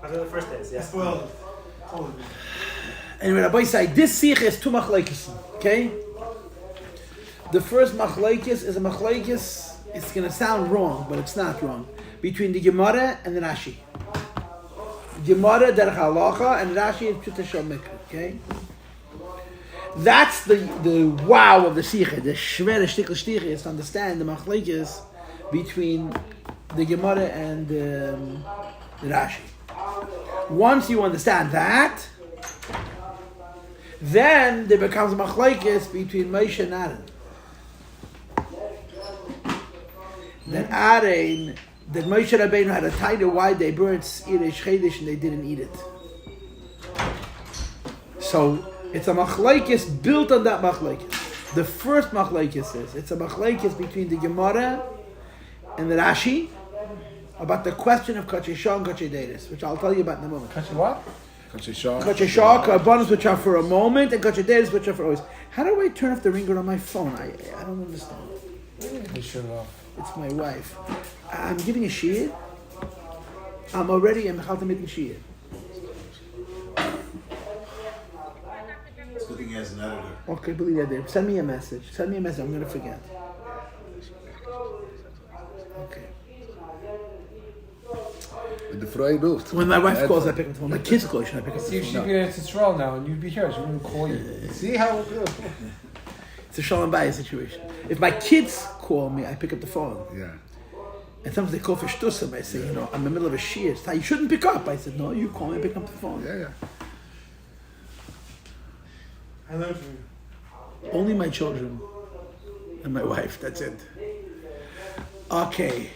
After the first days, yes. Well, anyway, Rabbi say this sikh is two machlekes. Okay. The first machlekes is a machlekes. It's going to sound wrong, but it's not wrong. Between the Gemara and the Rashi. Gemara derech halacha and Rashi is pshuta shel mikra. Okay. That's the wow of the sikha. The shvere shtikl shtikha is to understand the machlekes between the Gemara and the Rashi. Once you understand that, then there becomes a machlekes between Moshe and Aaron. That Moshe Rabbeinu had a title why they burned Irish Chedish and they didn't eat it. So it's a machlekes built on that machlekes. The first machlekes is it's a machlekes between the Gemara and the Rashi about the question of Kachei Shah and Kachei Deiris, which I'll tell you about in a moment. Kachei what? Kachei Shah. Kachei Shah, Karbanos which are for a moment, and Kachei Deiris which are for always. How do I turn off the ringer on my phone? I don't understand. They shut it off. It's my wife. I'm giving a shiur. I'm already in Machal Tamid shiur. It's good thing he has an editor. Okay, believe that there. Send me a message. I'm going to forget. Okay. With the Freud ruft. When my wife calls, I pick up the phone. My kids call, should I pick up the See if phone? she'd be in Israel now and you'd be here, she wouldn't call you. See how it goes. It's a shalom bayis situation. If my kids call me, I pick up the phone. Yeah. And sometimes they call for shtusim. I say, I'm in the middle of a shiur. So you shouldn't pick up. I said, no, you call me, I pick up the phone. Yeah. I learned from you. Only my children and my wife. That's it. Okay.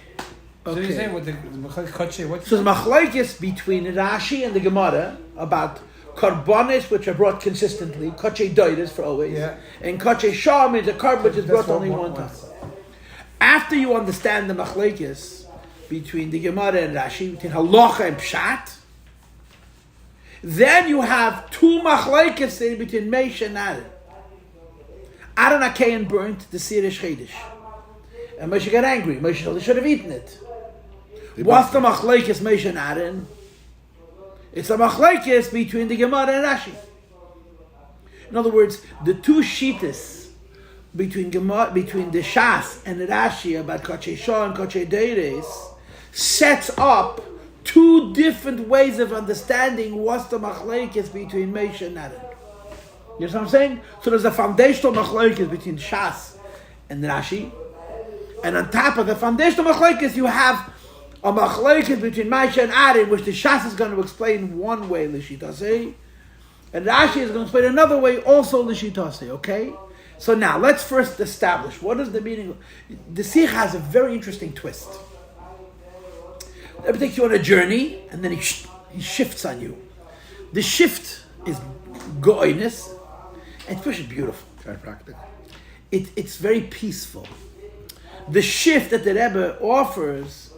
So you're saying with the Kachei, what? So the machlokes between Rashi and the Gemara about karbanis which are brought consistently, Kachei Deiris for always, and Kachei Shah means a carbon which is brought only one time. After you understand the machlokes between the Gemara and Rashi, between halacha and pshat, then you have two machlokes between Moshe and Aaron. Aaron Achei burnt the Sirish Chedish. And Moshe got angry. Moshe told he should have eaten it. What's the machlekes Moshe and Aaron? It's a machlekes between the Gemara and Rashi. In other words, the two shittas between the Shas and the Rashi about Kachei Shah and Kachei Deiris sets up two different ways of understanding what's the machlekes between Moshe and Aaron. You know what I'm saying? So there's a foundational machlekes between Shas and Rashi. And on top of the foundational machlekes, you have a machlekes between Moshe and Aaron, which the Shas is going to explain one way, l'shitase, and Rashi is going to explain another way, also l'shitase. Okay. So now let's first establish what is the meaning. The sikh has a very interesting twist. Let me take you on a journey, and then he shifts on you. The shift is go'iness, and it's pretty beautiful. Chiropractic. It's very peaceful. The shift that the Rebbe offers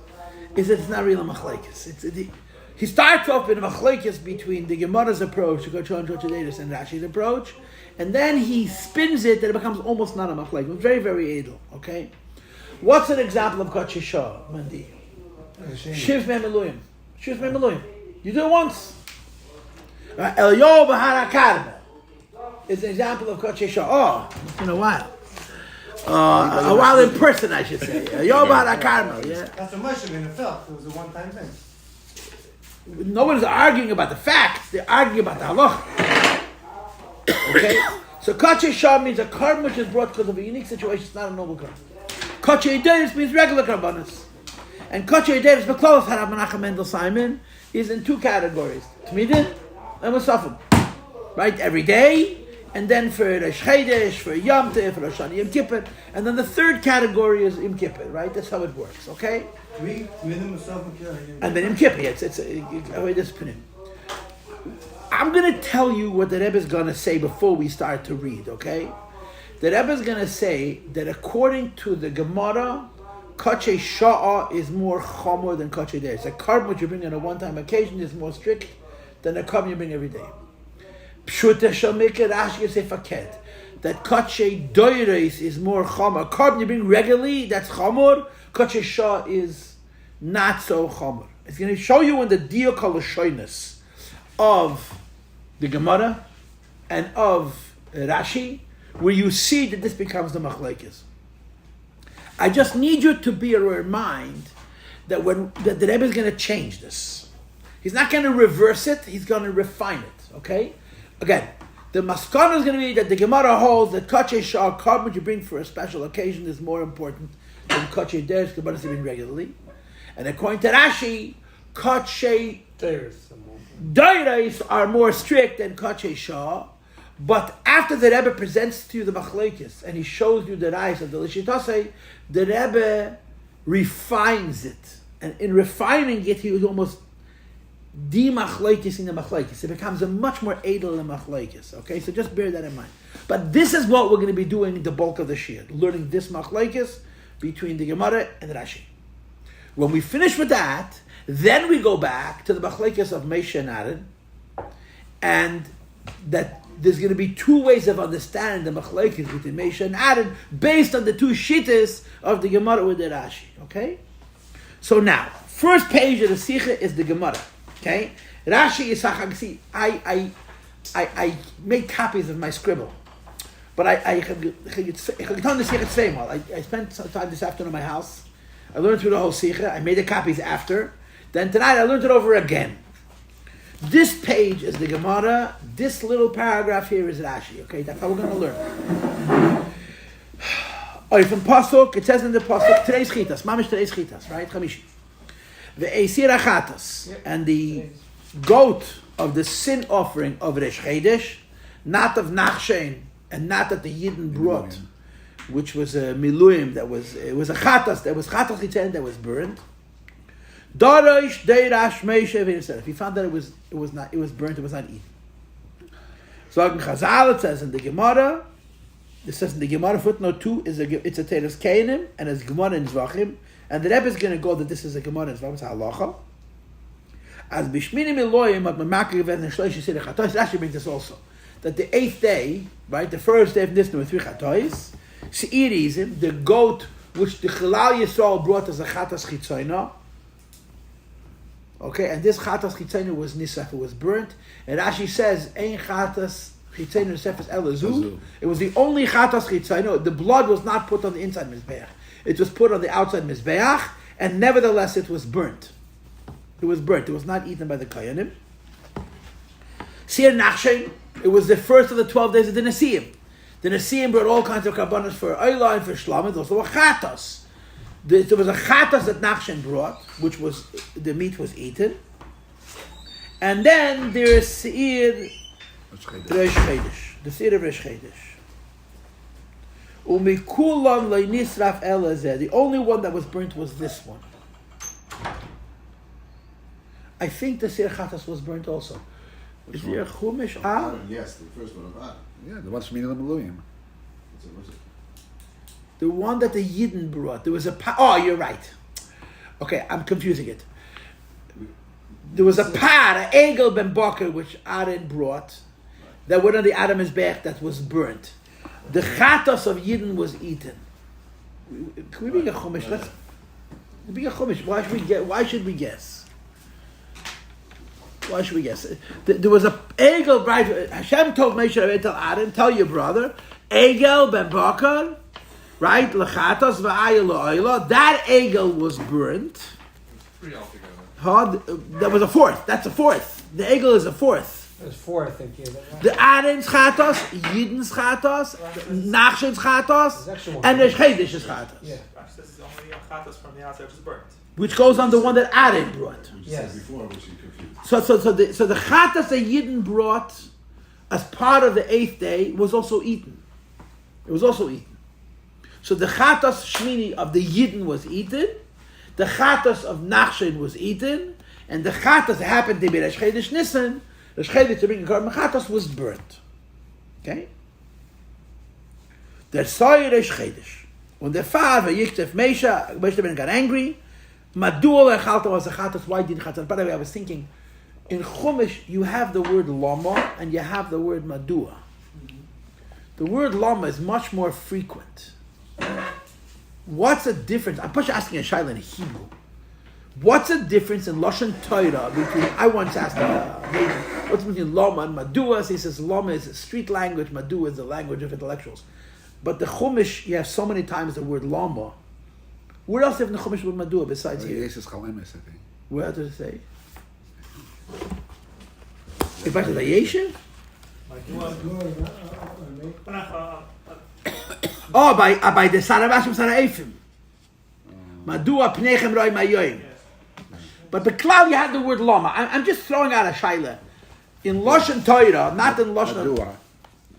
is that it's not really a machlekes. He starts off with a machlekes between the Gemara's approach to Kachon Chochadedus and Rashi's approach, and then he spins it that it becomes almost not a machlekes. It's very, very edel. Okay, what's an example of Kachei Shah, Mandi? Shiv Me'Meluyim. Shiv Me'Meluyim. You do it once. El Bahara Karmel is an example of Kachei Shah. Oh, it's been a while. A while in person, I should say. Yobad HaKarmel, yeah. That's what Moshe Rabbeinu felt. It was a one-time thing. No one's arguing about the facts. They're arguing about the halacha. Okay? So Kachei Shah means a carbon which is brought because of a unique situation. It's not a noble carbon. Kachei Deiris means regular carbonates. And Kachei Deiris, Beklolos Harav Menachem Mendel Simon, is in two categories. Tmidin and Musafim. Right? Every day. And then for Rosh Chodesh, for Yom Tov, for Rosh Hashanah, Yom Kippur, and then the third category is Yom Kippur, right? That's how it works, okay? And then Yom Kippur, it's I'm going to tell you what the Rebbe is going to say before we start to read, okay? The Rebbe is going to say that according to the Gemara, Kachei Sha'ah is more chomer than Kachei Deiris. A carbon which you bring on a one-time occasion is more strict than a carbon you bring every day. Pshuta Shamika Rashi say faket that Kachei Deiris is more chomer. A carbon you bring regularly, that's chomer. Kachei Shah is not so chomer. It's going to show you in the diuk halashonis of the Gemara and of Rashi, where you see that this becomes the machlekes. I just need you to be aware in mind that that the Rebbe is going to change this. He's not going to reverse it, he's going to refine it, okay? Again, the maskana is going to be that the Gemara holds that kachei shah, carbon you bring for a special occasion, is more important than kachei deres, the Gemara is bring regularly. And according to Rashi, kachei deres are more strict than kachei shah. But after the Rebbe presents to you the machlekes and he shows you the rise of the lyhadus, the Rebbe refines it, and in refining it, he was almost de-machlekes in the machlekes. It becomes a much more edel in machlekes. Okay, so just bear that in mind. But this is what we're going to be doing the bulk of the shiur, learning this machlekes between the Gemara and the Rashi. When we finish with that, then we go back to the machlekes of Moshe and Aaron, and that there's going to be two ways of understanding the machlekes between Moshe and Aaron based on the two shittas of the Gemara with the Rashi. Okay? So now, first page of the Sikha is the Gemara. Okay? Rashi is see, I made copies of my scribble. But I spent some time this afternoon in my house. I learned through the whole Sikha. I made the copies after. Then tonight I learned it over again. This page is the Gemara. This little paragraph here is Rashi. Okay, that's how we're going to learn. From Pasuk, it says in the Pasuk, today's chitas, mamish today's chitas, right? Chamishi. The Eisir Achatas, and the goat of the sin offering of Resh Chedesh, not of Nachshen, and not that the Yidden brought, which was a Miluyim, it was a Chatas, that was Chatas Chitzen that was burned. Darash Deirash Meisha. If he found that it was burnt, it was not eaten. So in Chazal it says in the Gemara, footnote 2 it's a Teres Kainim and it's Gemara in Zvachim, and the Rebbe is going to go that this is a Gemara in Zvachim. It's halacha. As Bishminim Eloyim at Mamaki Event and Shloish Yisir Chatois, Rashi brings this also, that the 8th day, right, the first day of Nissan with 3 Chatois, Seirizim, the goat which the Chilal Yisrael brought as a Chatas Chitzoyna. Okay, and this Chatas Chitzenu was Nisaf, it was burnt. And Rashi says, Ein Chatas Chitzenu Nisaf Elazu. It was the only Chatas Chitzenu. The blood was not put on the inside Mizbeach. It was put on the outside Mizbeach, and nevertheless it was burnt. It was burnt. It was not eaten by the Kayanim. Sir Nachshen, it was the first of the 12 days of the Nesiim. The Nesiim brought all kinds of karbanos for Eilah and for Shlamim. There was also a Chatas. There was a chatas that Nachshen brought, which was, the meat was eaten. And then there is Seir Resh Chedesh, the Seir of Resh Chedesh. Umikulam le'nisraf elazeh. The only one that was burnt was this one. I think the Seir Chatas was burnt also. Is there a Chumash? Yes, the first one of Adam. Yeah, the one from the Miluyim. The one that the Yidden brought. There was oh, you're right. Okay, I'm confusing it. There was a par, an egel ben Bakr, which Aaron brought, that went on the Adam Mizbeach that was burnt. The chatas of Yidden was eaten. Can we bring a chumash? Let's bring a chumash. Why should we guess? Why should we guess? There was a egel, right? Hashem told Moshe Rabbeinu, tell Aaron, tell your brother, egel ben Bakr, right? Lechatas v'ayil lo'ayla. That egel was burnt. 3 altogether. That was a fourth. That's a fourth. The egel is a fourth. There's 4, I think. Yeah, The Aaron's chatos, Yidden's chatos, Nachshen's chatos, and the Chedesh's chatos. Yeah. This is only a chatas from the outside, which is burnt. Which goes on the one that Aaron brought. Which Yes. said before, which you confused. So the chatas that Yidden brought as part of the 8th day was also eaten. It was also eaten. So the chatas shmini of the Yidden was eaten, the chatas of Nachshen was eaten, and the chatas that happened to be Resh Chedesh Nisan, Resh Chedesh to bring a korban chatas was burnt. Okay? Der Soy Resh Chedesh. When the father Yiktef Moshe Rabbeinu got angry, Madul Echalta was a chatas. Why didn't chatas? By the way, I was thinking, in Chumash you have the word lama and you have the word madua. The word lama is much more frequent. What's the difference? I'm asking a shaila in Hebrew. What's the difference in Lashon Torah between, I once asked what's between Lama and Madua? So he says Lama is street language, Madua is the language of intellectuals. But the Chumash, you have so many times the word Lama. Where else do you have the Chumash with Madua besides here? Jesus Chalemis, I think. Where does it say? Back to the Yeshiv? Oh, by the Sarabashim Saraifim. Madua Pnechem Roi Mayoim. But the cloud you had the word Lama. I'm just throwing out a shaila. In Lashon Torah, not in Lashon. Madua.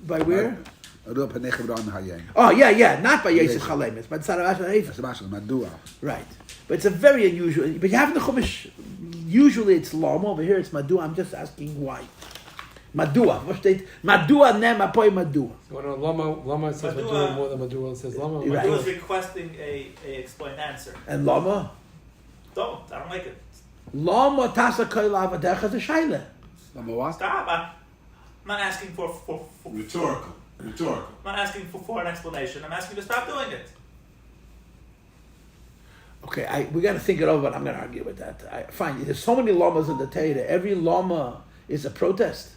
By where? Madua Pnechem Roi Mayoim. Oh, yeah, not by Yosef Chalemis, but Sarabashim Saraifim. Madua. Right. But it's a very unusual. But you have in the Chumash, usually it's Lama, over here it's Madua. I'm just asking why. Madua. Madua nem apoy Madua. Well, no, Lama says Madua more than Madua says Lama. Right. He was requesting a explained answer. And Lama? I don't like it. Lama tasa koil avadecha is a shaila. Lama what? Stop. I'm not asking for Rhetorical. I'm not asking for an explanation. I'm asking you to stop doing it. Okay, we got to think it over, but I'm going to argue with that. Fine, there's so many lamas in the Torah. Every lama is a protest.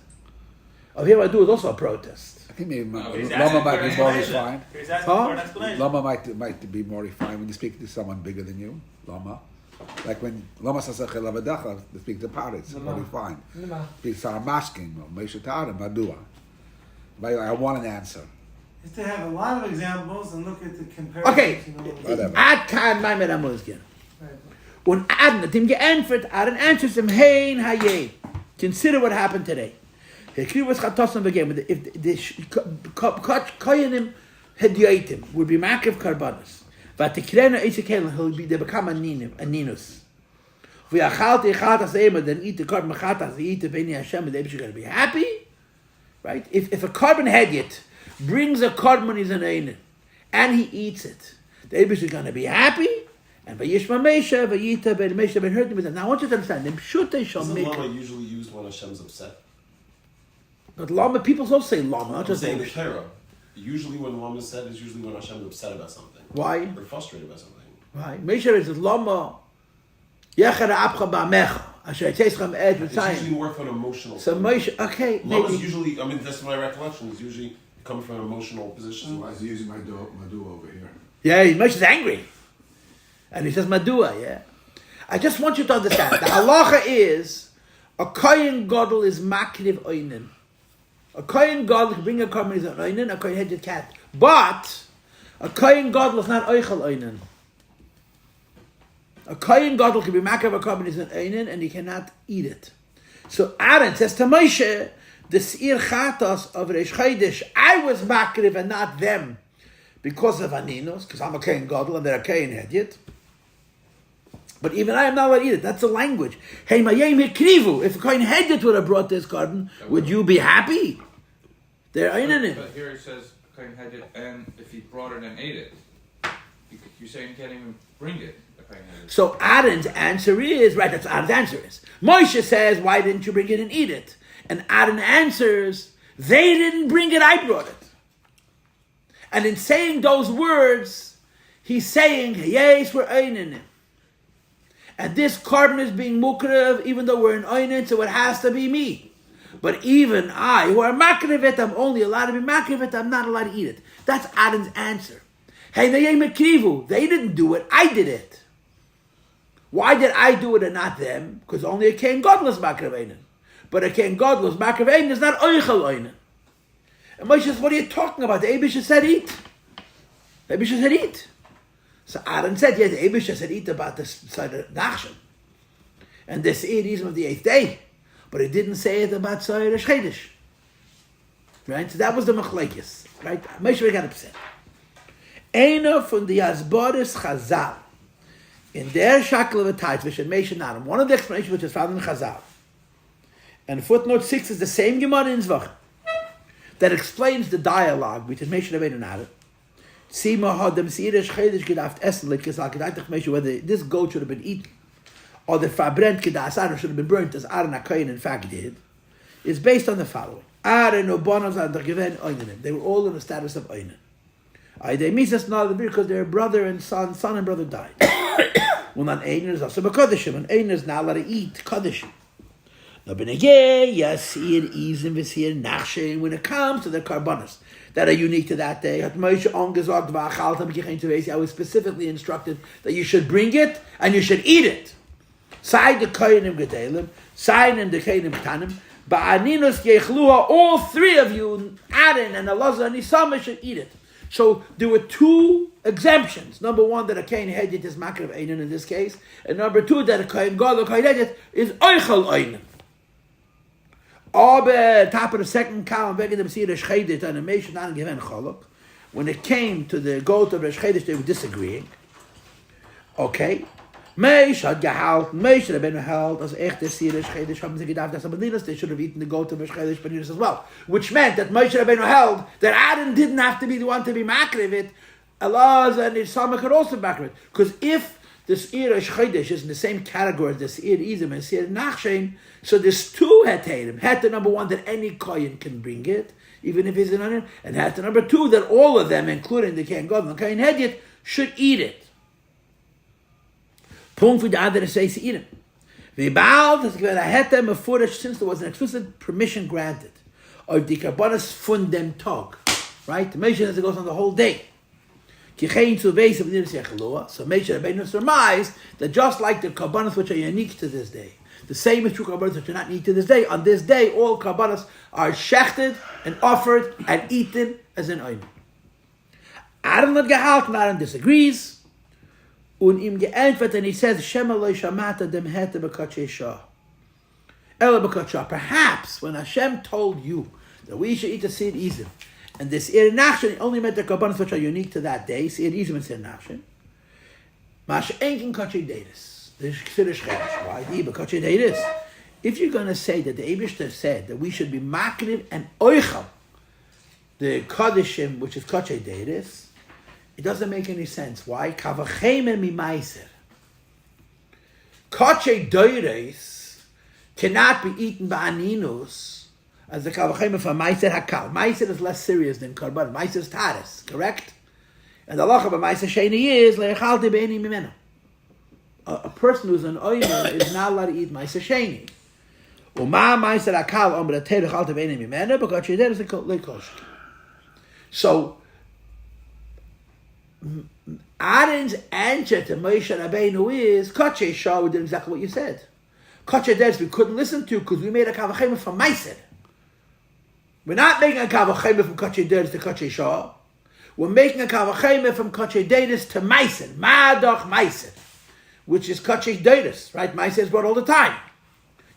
Over here, Madua is also a protest. I think maybe He's Lama asking might for an be more explanation. refined. He's asking for an explanation. Lama might be more refined when you speak to someone bigger than you. Lama. Like when Lama says Achei Temimim, they speak to parrots, more refined. Speak Saramashkim, or Meishu Ta'arim, Madua. I want an answer. Is to have a lot of examples and look at the comparison. Okay, Whatever. Ad kan maimed amuzgin. Und Ad hat ihm geantwortet, Ad answers him, Hein hayeh. Consider what happened today. Hekri was chatosim again. If the koyanim hedyoitim would be makiv karbanos, vatikrena isakel, they become a ninus. V'yachalti chatas ema, then eat the carbon chatas, they eat the bnei Hashem, and they're going to be happy, right? If a carbon hedyot brings a carbon he's an einen, and he eats it, the Eibush is going to be happy. And Vayishma Meisha, Vayita, Ben Meisha, Ben heard them. Now I want you to understand, them shutei shall Isn't make. Lama usually used when Hashem's upset? But Lama, people also say Lama, not I'm just saying the Eibush. Torah. Usually when Lama is said is usually when Hashem's upset about something. Why? Or frustrated about something. Why? Meisha is Lama. Yechara Abcha Ba'mecha. Asher Teischam Ed It's V'tzayim. usually more from an emotional So standpoint. Meisha, okay, Lama's maybe. usually, I mean, that's my recollection, is usually coming from an emotional position. Why is he using my do over here? Yeah, Meisha's angry. And he says Madua, yeah. I just want you to understand. The halacha is, a kohen gadol is makriv oinen. A kohen gadol can bring a carbon is an oinen, a kohen headed cat. But, a kohen gadol is not oichel oinen. A kohen gadol can be makriv a carbon is an oinen, and he cannot eat it. So Aaron says to Moshe, the seir chatos of Reish Chodesh, I was makriv and not them. Because of aninos, because I'm a kohen gadol and they're a kohen hedyot. But even I am not allowed to eat it. That's the language. Hey, mayim hikrivu. If a kohen hedyot would have brought this carbon, would you be happy? They're in it. But here it says kohen hedyot, and if he brought it and ate it, you're saying you can't even bring it. A kohen hedyot. So Aaron's answer is right. That's Aaron's answer is. Moshe says, "Why didn't you bring it and eat it?" And Aaron answers, "They didn't bring it. I brought it." And in saying those words, he's saying, "Yes, we're einin him." And this carbon is being mukrev, even though we're in oinen, so it has to be me. But even I, who are makrev it, I'm only allowed to be makrev it, I'm not allowed to eat it. That's Aaron's answer. Hey, they didn't do it, I did it. Why did I do it and not them? Because only a king godless makrev einen. But a king godless makrev einen is not oichel einen. And Moshe says, what are you talking about? The Eibush said eat. The Eibush said eat. So Aaron said, yeah, the Eibush said eat about the side of Nachshon. And this is of the 8th day. But it didn't say it about Sa'ir Chodesh. Right? So that was the Machlekes. Right? Moshe got upset. Einer von the Asboris Chazal. In der Shakel of a Taitvish and Moshe Naram. One of the explanations which is found in Chazal. And footnote 6 is the same Gemara in Zvach. That explains the dialogue between Moshe Rabbeinu and Aaron. Whether this goat should have been eaten or the fabrent kedas Aaron should have been burnt as Aaron HaKohen in fact did, is based on the following. They were all in the status of Oinen. They miss us now because their brother and son and brother died. Und an einer ist also bekodishim. And einer is not allowed to eat kodishim. Now, benegay, yasir, izim, visir, nachshin, when it comes to the karbanos that are unique to that day. I was specifically instructed that you should bring it and you should eat it. Side the koyanim gedalim, side in the koyanim tanim, ba'aninus yechlua, all three of you, Aaron and Elazar and Isama should eat it. So there were two exemptions. Number one, that a kohen hedit is makar of einen in this case, and number two, that a kohen gadol kohen hedit is oichel einen. Aber top of the second column, wegen dem Sir Chassidus and the Machon angewen cholok. When it came to the goat of Chassidus, they were disagreeing. Okay, Meish had gehalten, Meish had been held as echt the Sir Chassidus. Haben sie gedacht, dass Abadinas they should have eaten the goat of Chassidus Abadinas as well, which meant that Meish had been held that Aaron didn't have to be the one to be makar of it. Allah and his son could also makar it, because if the Sir Chassidus is in the same category as the Sir Izim and Sir Nachshin, so there's two heterim. Heter number one, that any kohen can bring it, even if he's an onion, and heter number two, that all of them, including the kohen gadol and kohen hedit, should eat it. Punkt für die andere says eat it. V'ibal, das gewähnt a heter mefurish, since there was an explicit permission granted of the karbanos von dem Tag, right? The mission as it goes on the whole day. So Moshe Rabbeinu surmised that just like the karbanos which are unique to this day, the same is true karbanos which are not unique to this day. On this day, all karbanos are shechted and offered and eaten as an oim. Aaron hat gehalten, Aaron disagrees. Und ihm geantwortet, and he says, Shema lo shamata dem hete b'katshei shah. Ela b'katshei shah. Perhaps when Hashem told you that we should eat the seed izim, and this ir nachshin only meant the karbanos which are unique to that day, seed izim and seed nachshin. Mash enkin kachei deis. Why? If you're going to say that the Eibishter said that we should be makriv and oichel the kodishim, which is kachei deis, it doesn't make any sense. Why? Kavacheme mi meiser. Kachei deis cannot be eaten by aninus as the kavacheme for meiser hakal. Meiser is less serious than karban. Meiser is taris, correct? And the halacha by meiser sheni is leichalti be'eni mimeno. A person who's an oimer is not allowed to eat meiser sheni. Uma meiser hakal omra terech alti be'eni mimeno because she there is a leikosh. So Aaron's answer to Moshe Rabbeinu is Kachei Shah. We did exactly what you said. Kachei Des we couldn't listen to because we made a kavachema from Meiser. We're not making a kavachema from Kachei Des to Kachei Shah. We're making a kavachema from Kachei Des to Meiser, Ma'adoch Meiser, which is Kachei Des, right? Meiser is brought all the time.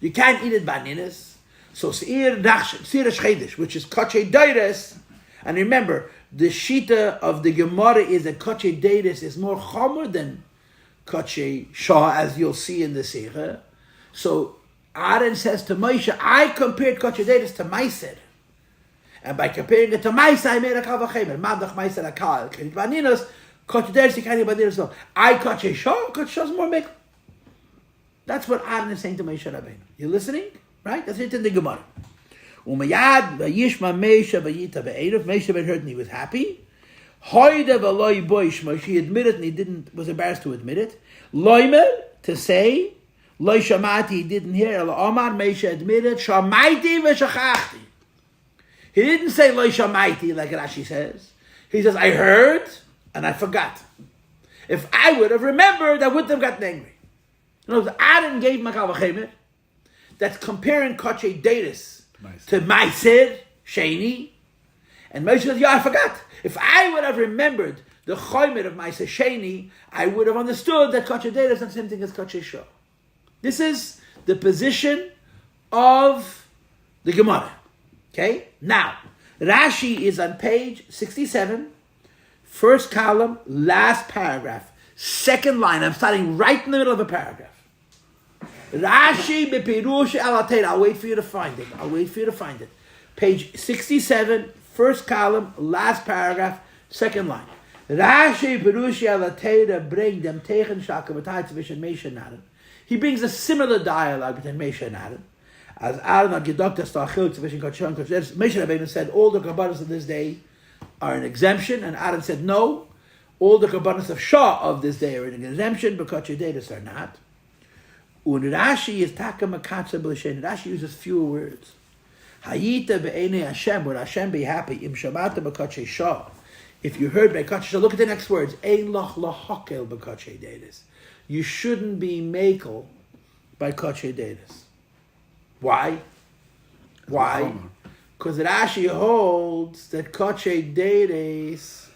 You can't eat it by ninas. So Seir Chassidus, which is Kachei Des, and remember, the shita of the Gemara is that Kachei Deis is more chomer than Kachei Shah, as you'll see in the Sefer. So Aaron says to Moshe, I compared Kachei Deis to Meiser. And by comparing it to Meiser, I made a kavachemer. Madach Meiser akal. Baninos, Kachei Deis, you can't eat Baninos. So I Kachei Shah is more make. That's what Aaron is saying to Moshe Rabbeinu. You listening? Right? That's it in the Gemara. Umayad vayishma Moshe vayita be'erev. Moshe ben heard and he was happy. Hoide v'loi boish. Moshe admitted and he was embarrassed to admit it. Loimer, to say. Loi shamati, he didn't hear. Omar, Moshe admitted. Shamaiti v'shachachti. He didn't say loi shamaiti like Rashi says. He says, I heard and I forgot. If I would have remembered, I wouldn't have gotten angry. In other words, Aaron gave Makavachemer. That's comparing Kachei Deis to Meiser Sheni, and Moshe says, "Yeah, I forgot. If I would have remembered the Chomer of Meiser Sheni, I would have understood that Kachei Deis is not the same thing as Kachei Shah." This is the position of the Gemara. Okay, now Rashi is on page 67, first column, last paragraph, second line. I'm starting right in the middle of a paragraph. Rashi bepirush alatein. I'll wait for you to find it. Page 67, first column, last paragraph, second line. Rashi bepirush alatein bring them tegen shakavatayt zwischen Moshe and Aaron. He brings a similar dialogue between Moshe and Aaron. As Aaron had gedoktas ta'achil zwischen Kachei and Kachei. Moshe Rabbeinu said all the karbanos of this day are an exemption, and Aaron said no. all the kabbanas of Shah of this day are in exemption, but Kachei Datus are not. And Rashi is taka makatsa b'lishen. Rashi uses fewer words. Hayita be'enei Hashem, would Hashem be happy? Im shamata b'kachei Shah. If you heard by Kachei Shah, look at the next words. Ein lach lahakel b'kachei Datus. You shouldn't be makel by Kachei Datus. Why? Why? Because Rashi holds that Kachei Datus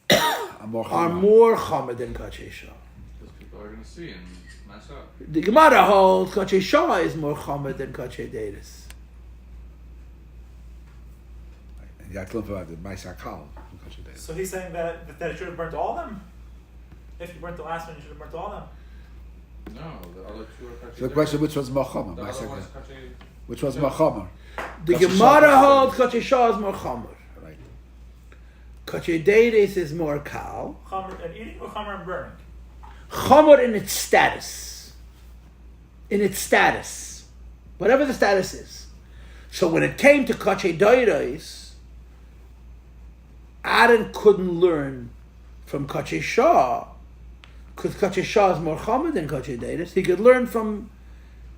are more chomer than Kachei Shah. Because people are going to see and mess up. The Gemara holds Kachei Shah is more chomer than Kachei Datus. And you have to learn about the Maisakal. So he's saying that it should have burnt all of them? If you burnt the last one, you should have burnt all of them. No, the other two are Kachei. So the question, which was more chomer? The other one's Kachei. Which was more chomer? The Kachei Gemara Shah. holds Kachei Shah is more chomer. Right. Kachei Datus is more kal. Chomer and eating or chomer and burning? Chomer in its status. In its status. Whatever the status is. So when it came to Kachei Datus, Aaron couldn't learn from Kachei Shah, because Kachei Shah is more chomer than Kachei Datus. He could learn from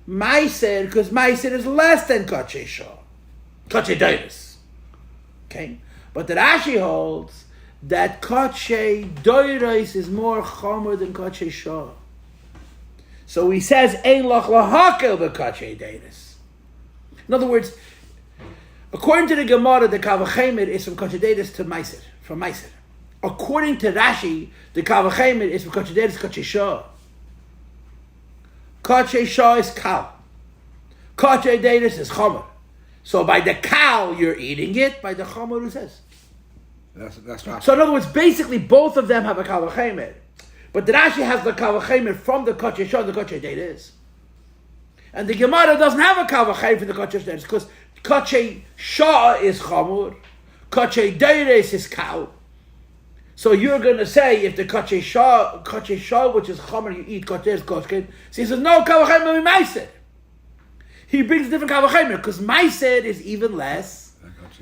Maiser, because Maiser is less than Kachei Shah. Kachei Datus. Okay? But the Rashi holds that Kachei Datus is more chomer than Kachei Shah. So he says, Ein lach lahakel b'Kachei Datus. In other words, according to the Gemara, the Kavachemer is from Kachei Datus to Maiser, from Maiser. According to Rashi, the Kavachemer is from Kachei Datus to Kachei Shah. Kachei Shah is kal. Kachei Datus is chomer. So by the kal, you're eating it. By the chomer, who says? That's right. So in other words, basically both of them have a Kavachemer. But the Rashi has the Kavachemer from the Kachei Shah and the Kachei Datus. And the Gemara doesn't have a Kavachemer from the Kachei Datus because Kachei Shah is chomer. Kachei Datus is kal. So you're going to say if the Kachei Shah, which is chomer, you eat Kachei is koshken. So he says, no, Kavachemer Maiser. He brings a different Kavachemer because Maiser is even less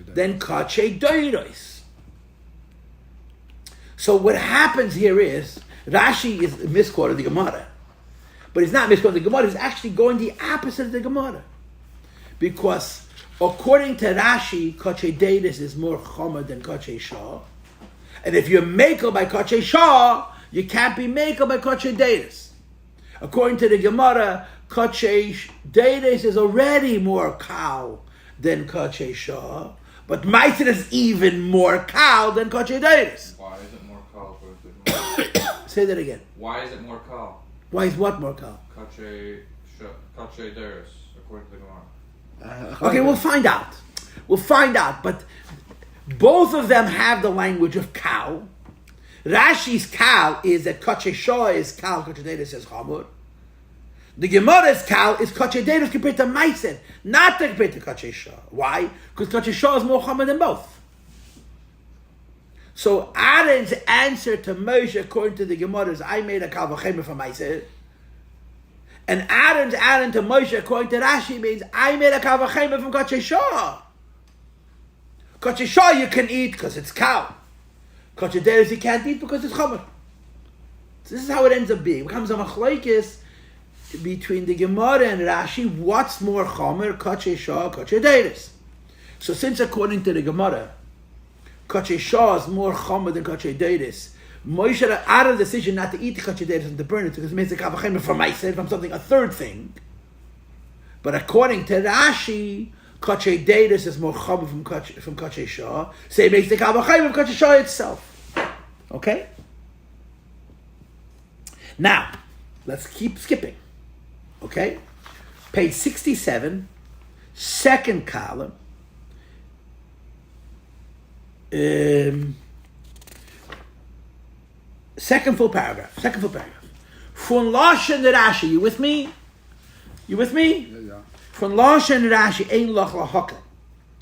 than Kachei Datus. So what happens here is, Rashi is misquoting the Gemara. But he's not misquoting the Gemara, he's actually going the opposite of the Gemara. Because according to Rashi, Kachei Datus is more chomer than Kachei Shah. And if you're makel by Kachei Shah, you can't be makel by Kachei Datus. According to the Gemara, Kachei Datus is already more kal than Kachei Shah, but Maiser is even more kal than Kachei Datus. Why is it more kal? according to the Gemara? Say that again. Why is it more kal? Why is what more kal? Kachei Daris, according to the Gemara. Okay, we'll find out. We'll find out, but both of them have the language of kal. Rashi's kal is that Kachei Shah is kal, Kachei Datus is chomer. The Gemara's kal is Kachei Datus compared to Maiser, not compared to Kachei Shah. Why? Because Kachei Shah is more chomer than both. So Aaron's answer to Moshe, according to the Gemara, is I made a kal v'chemer for Maiser. And Aaron's Aaron to Moshe, according to Rashi, means I made a kal v'chemer from Kachei Shah. Kachei Shah you can eat because it's kal. Kachei Datus you can't eat because it's chomer. So this is how it ends up being. It becomes a machlokes between the Gemara and Rashi. What's more chomer, Kachei Shah, Kachei Datus? So since according to the Gemara, Kachei Shah is more chomer than Kachei Datus, Moshe out of the decision not to eat the Kachei Datus and to burn it because it makes the kavachemer from Maiser, from something, a third thing. But according to Rashi, Kachei Datus is more chomer from Kachei Shah, so it makes the kavachemer from Kachei Shah itself. Okay? Now, let's keep skipping. Okay? Page 67, second column. Second full paragraph. From Lashon Rashi, you with me? Yeah. From Lashon Rashi, ein lach lahakel.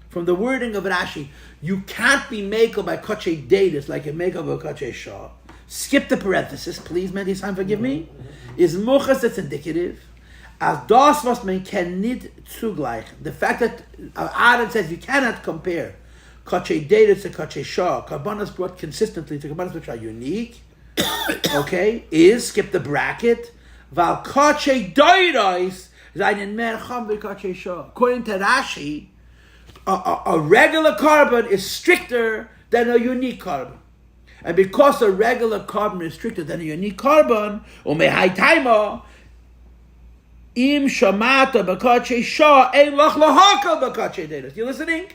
From the wording of Rashi, you can't be makel by Kachei Datus like a makel by Kachei Shah. Skip the parenthesis, please, Medisan, forgive me. Is muchas that's indicative. As das was man can nid zugleichen. The fact that Aaron says you cannot compare Kachei Dedes to Kachei Shah, Karbanas brought consistently to Karbanas which are unique, okay, is, skip the bracket, Val Kachei Doidois, Zainin Mer Cham Kachei Shah. According to Rashi, a regular carbon is stricter than a unique carbon. And because a regular carbon is stricter than a unique carbon, Umehai Taima, Im Shamata Bakachei Shah, Ein Lach Lahaka Bakachei Dedes. You listening?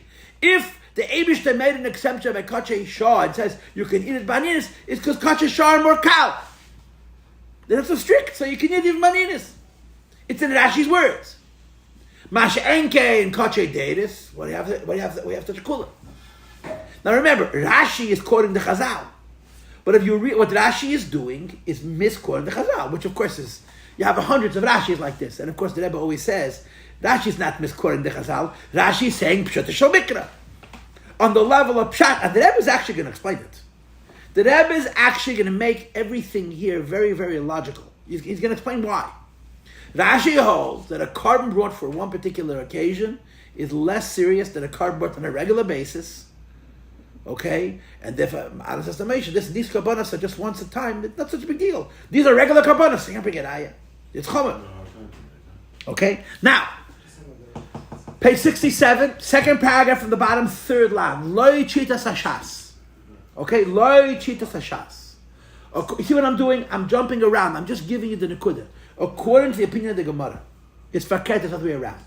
If the Eibishter made an exception by Kachei Shah and says you can eat it baninas, it's because Kachei Shah are more kal. They're not so strict, so you can eat even baninas. It's in Rashi's words. Masha Enke and Kachei Dedes. What do you have such a kula? Now remember, Rashi is quoting the Chazal. But if you read what Rashi is doing is misquoting the Chazal, which of course is, you have hundreds of Rashis like this. And of course the Rebbe always says, Rashi is not misquoting the Chazal. Rashi is saying Pshat Shel Mikra. On the level of Pshat, and the Rebbe is actually going to explain it. The Rebbe is actually going to make everything here very, very logical. He's going to explain why. Rashi holds that a carbon brought for one particular occasion is less serious than a carbon brought on a regular basis. Okay? And therefore, out of estimation, these karbanas are just once a time. It's not such a big deal. These are regular karbanas. You can't bring it ayah. It's common. Okay? Now, page 67, second paragraph from the bottom, third line. Loi chitas hashas. Okay? Loi chitas hashas. You see what I'm doing? I'm jumping around. I'm just giving you the nekuda. According to the opinion of the Gemara, it's faket the other way around.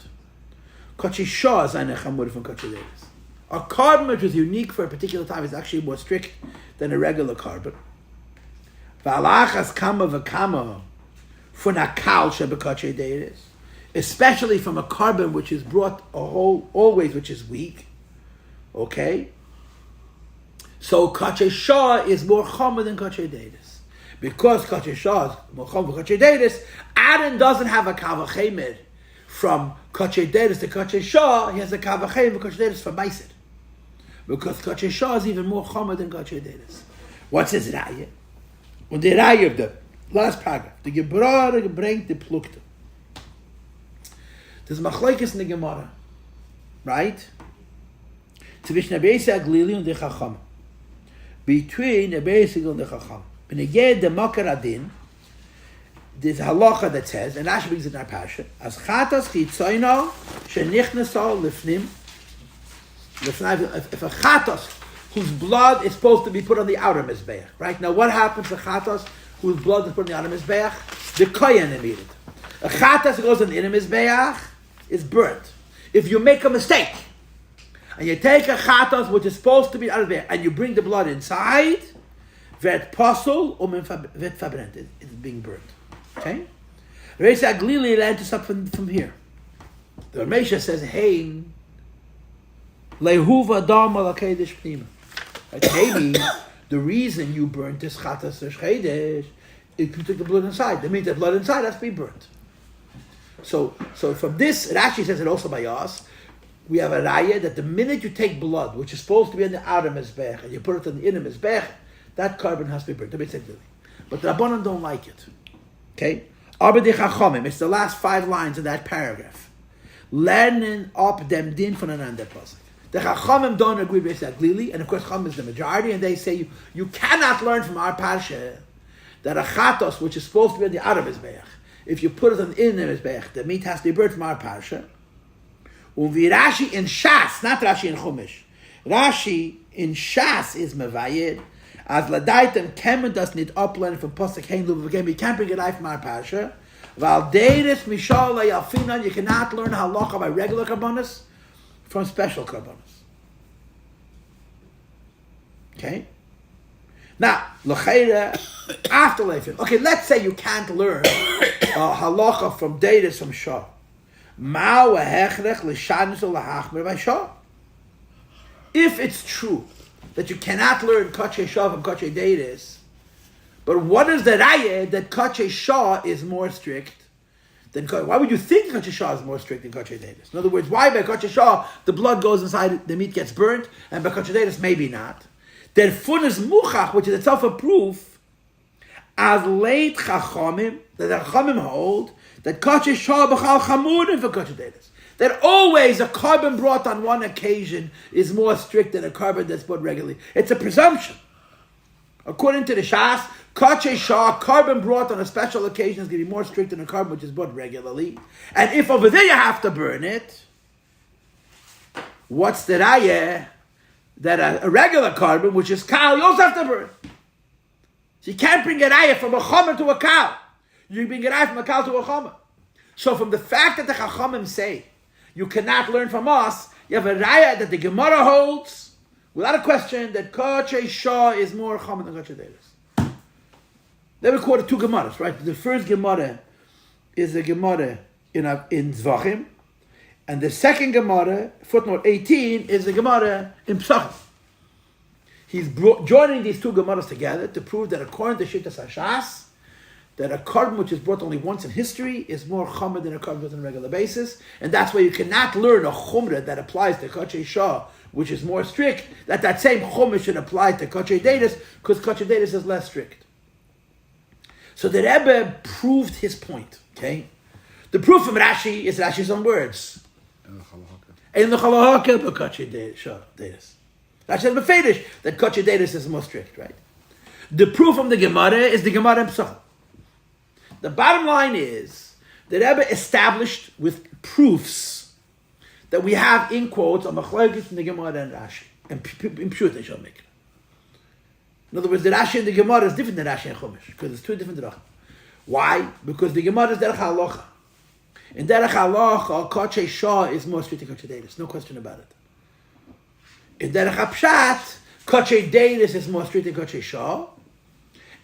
Kachei Shah is eine chamur from Kachei Dedes. A carbon which is unique for a particular time is actually more strict than a regular carbon. V'alachas kama v'kama for nakal shebekachei Dedes, especially from a carbon which is brought always which is weak. Okay? So Kachei Shah is more chomer than Kachei Dedes. Because Kachei Shah is more chomer than Kachei Dedes, Aaron doesn't have a kavachemer from Kachei Dedes to Kachei Shah, he has a kavachemer from Kachei Dedes from Meiser. Because Kachei Shah is even more chomer than Kachei Dedes. What's his raya? And the raya of the last paragraph, the Gebrara bringt the Plukte. There's machlokes in the Gemara, right? Zwischen der Beis Aglili und der Chacham. Between the Beis Aglili and the Chacham. When you get the Makar Adin, there's a halacha that says, and Rashi brings it in our parsha, as chatas chitzoino shenichnaso lifnim. If a chatas whose blood is supposed to be put on the outer mizbeach, right? Now, what happens to chatas whose blood is put on the outer mizbeach? The kohen eat it. A chatas that goes on the inner mizbeach is burnt. If you make a mistake and you take a chatas which is supposed to be out of there and you bring the blood inside, vet pasul vet fabrennt. It's being burnt. Okay? Reis Aglili learned this up from here. The Ramesha says, "Hey, lehuva dam al hakedesh pnima." Maybe the reason you burnt this chatas chedesh is you took the blood inside. That means the blood inside has to be burnt. So from this, Rashi says it also by us. We have a raya that the minute you take blood, which is supposed to be in the outer mizbech, and you put it in the inner mizbech, that carbon has to be burnt. But the Rabbanan don't like it. Okay? Abedei Chachomim, it's the last 5 lines of that paragraph. Learning up them din from another pasuk. The Chachamim don't agree with Aglili, and of course Chacham is the majority, and they say you cannot learn from our parsha that a chatos, which is supposed to be in the outer mizbech, if you put it in the inner mizbech, the meat has to be burnt from our parsha. Uvi Rashi in Shas, not Rashi in Chumash. Rashi in Shas is mevayed. As ladaitem kemen does need uplearn from pasuk hein luv again. We can't bring it out from our parsha. Val deiris mishal yalfinan. You cannot learn halacha by regular karbonos from special karbonos. Okay. Now l'cheira after leifin. Okay, let's say you can't learn halacha from deiris from shah. Ma hechrech l'shanus l'hachmer by shah. If it's true that you cannot learn Kachei Shah from Kachei Dedes, but what is the raya that Kachei Shah is more strict than why would you think Kachei Shah is more strict than Kachei Dedes? In other words, why by Kachei Shah the blood goes inside, the meat gets burnt, and by Kachei Dedes maybe not? Therefore is muchach, which is itself a proof, as late Chachamim, that the Chachamim hold that Kachei Shah b'chal chamurim for Kachei Dedes. That always a carbon brought on one occasion is more strict than a carbon that's brought regularly. It's a presumption. According to the Shas, Kachei Shah, carbon brought on a special occasion is going to be more strict than a carbon which is brought regularly. And if over there you have to burn it, what's the raya? That a regular carbon, which is kal, you also have to burn. So you can't bring a raya from a chomer to a kal. You bring a raya from a kal to a chomer. So from the fact that the chachamim say, you cannot learn from us, you have a raya that the Gemara holds, without a question, that Kachei Shah is more chomer than Kachei Dedes. Then we quoted two Gemaras, right? The first Gemara is a Gemara in Zvachim, and the second Gemara, footnote 18, is the Gemara in Psachim. He's joining these two Gemaras together to prove that according to Shittas Hashas, that a carbon which is brought only once in history is more chomer than a carbon brought on a regular basis, and that's why you cannot learn a chumrah that applies to Kachei Shah, which is more strict, that same chumrah should apply to Kachei Dedes, because Kachei Dedes is less strict. So the Rebbe proved his point, okay? The proof from Rashi is Rashi's own words. In the Chalahaka, but Kachei Dedes. Rashi says befedish that Kachei Dedes is more strict, right? The proof from the Gemara is the Gemara in Psachim. The bottom line is the Rebbe established with proofs that we have in quotes on Machlokes in the Gemara and Rashi, and in Pshut shall make. In other words, the Rashi and the Gemara is different than Rashi and Chumash because it's two different drachim. Why? Because the Gemara is derech halacha. In derech halacha, Kachei Shah is more strict than Kachei Dedes. No question about it. In derech hapshat, Kachei Dedes is more strict than Kachei Shah,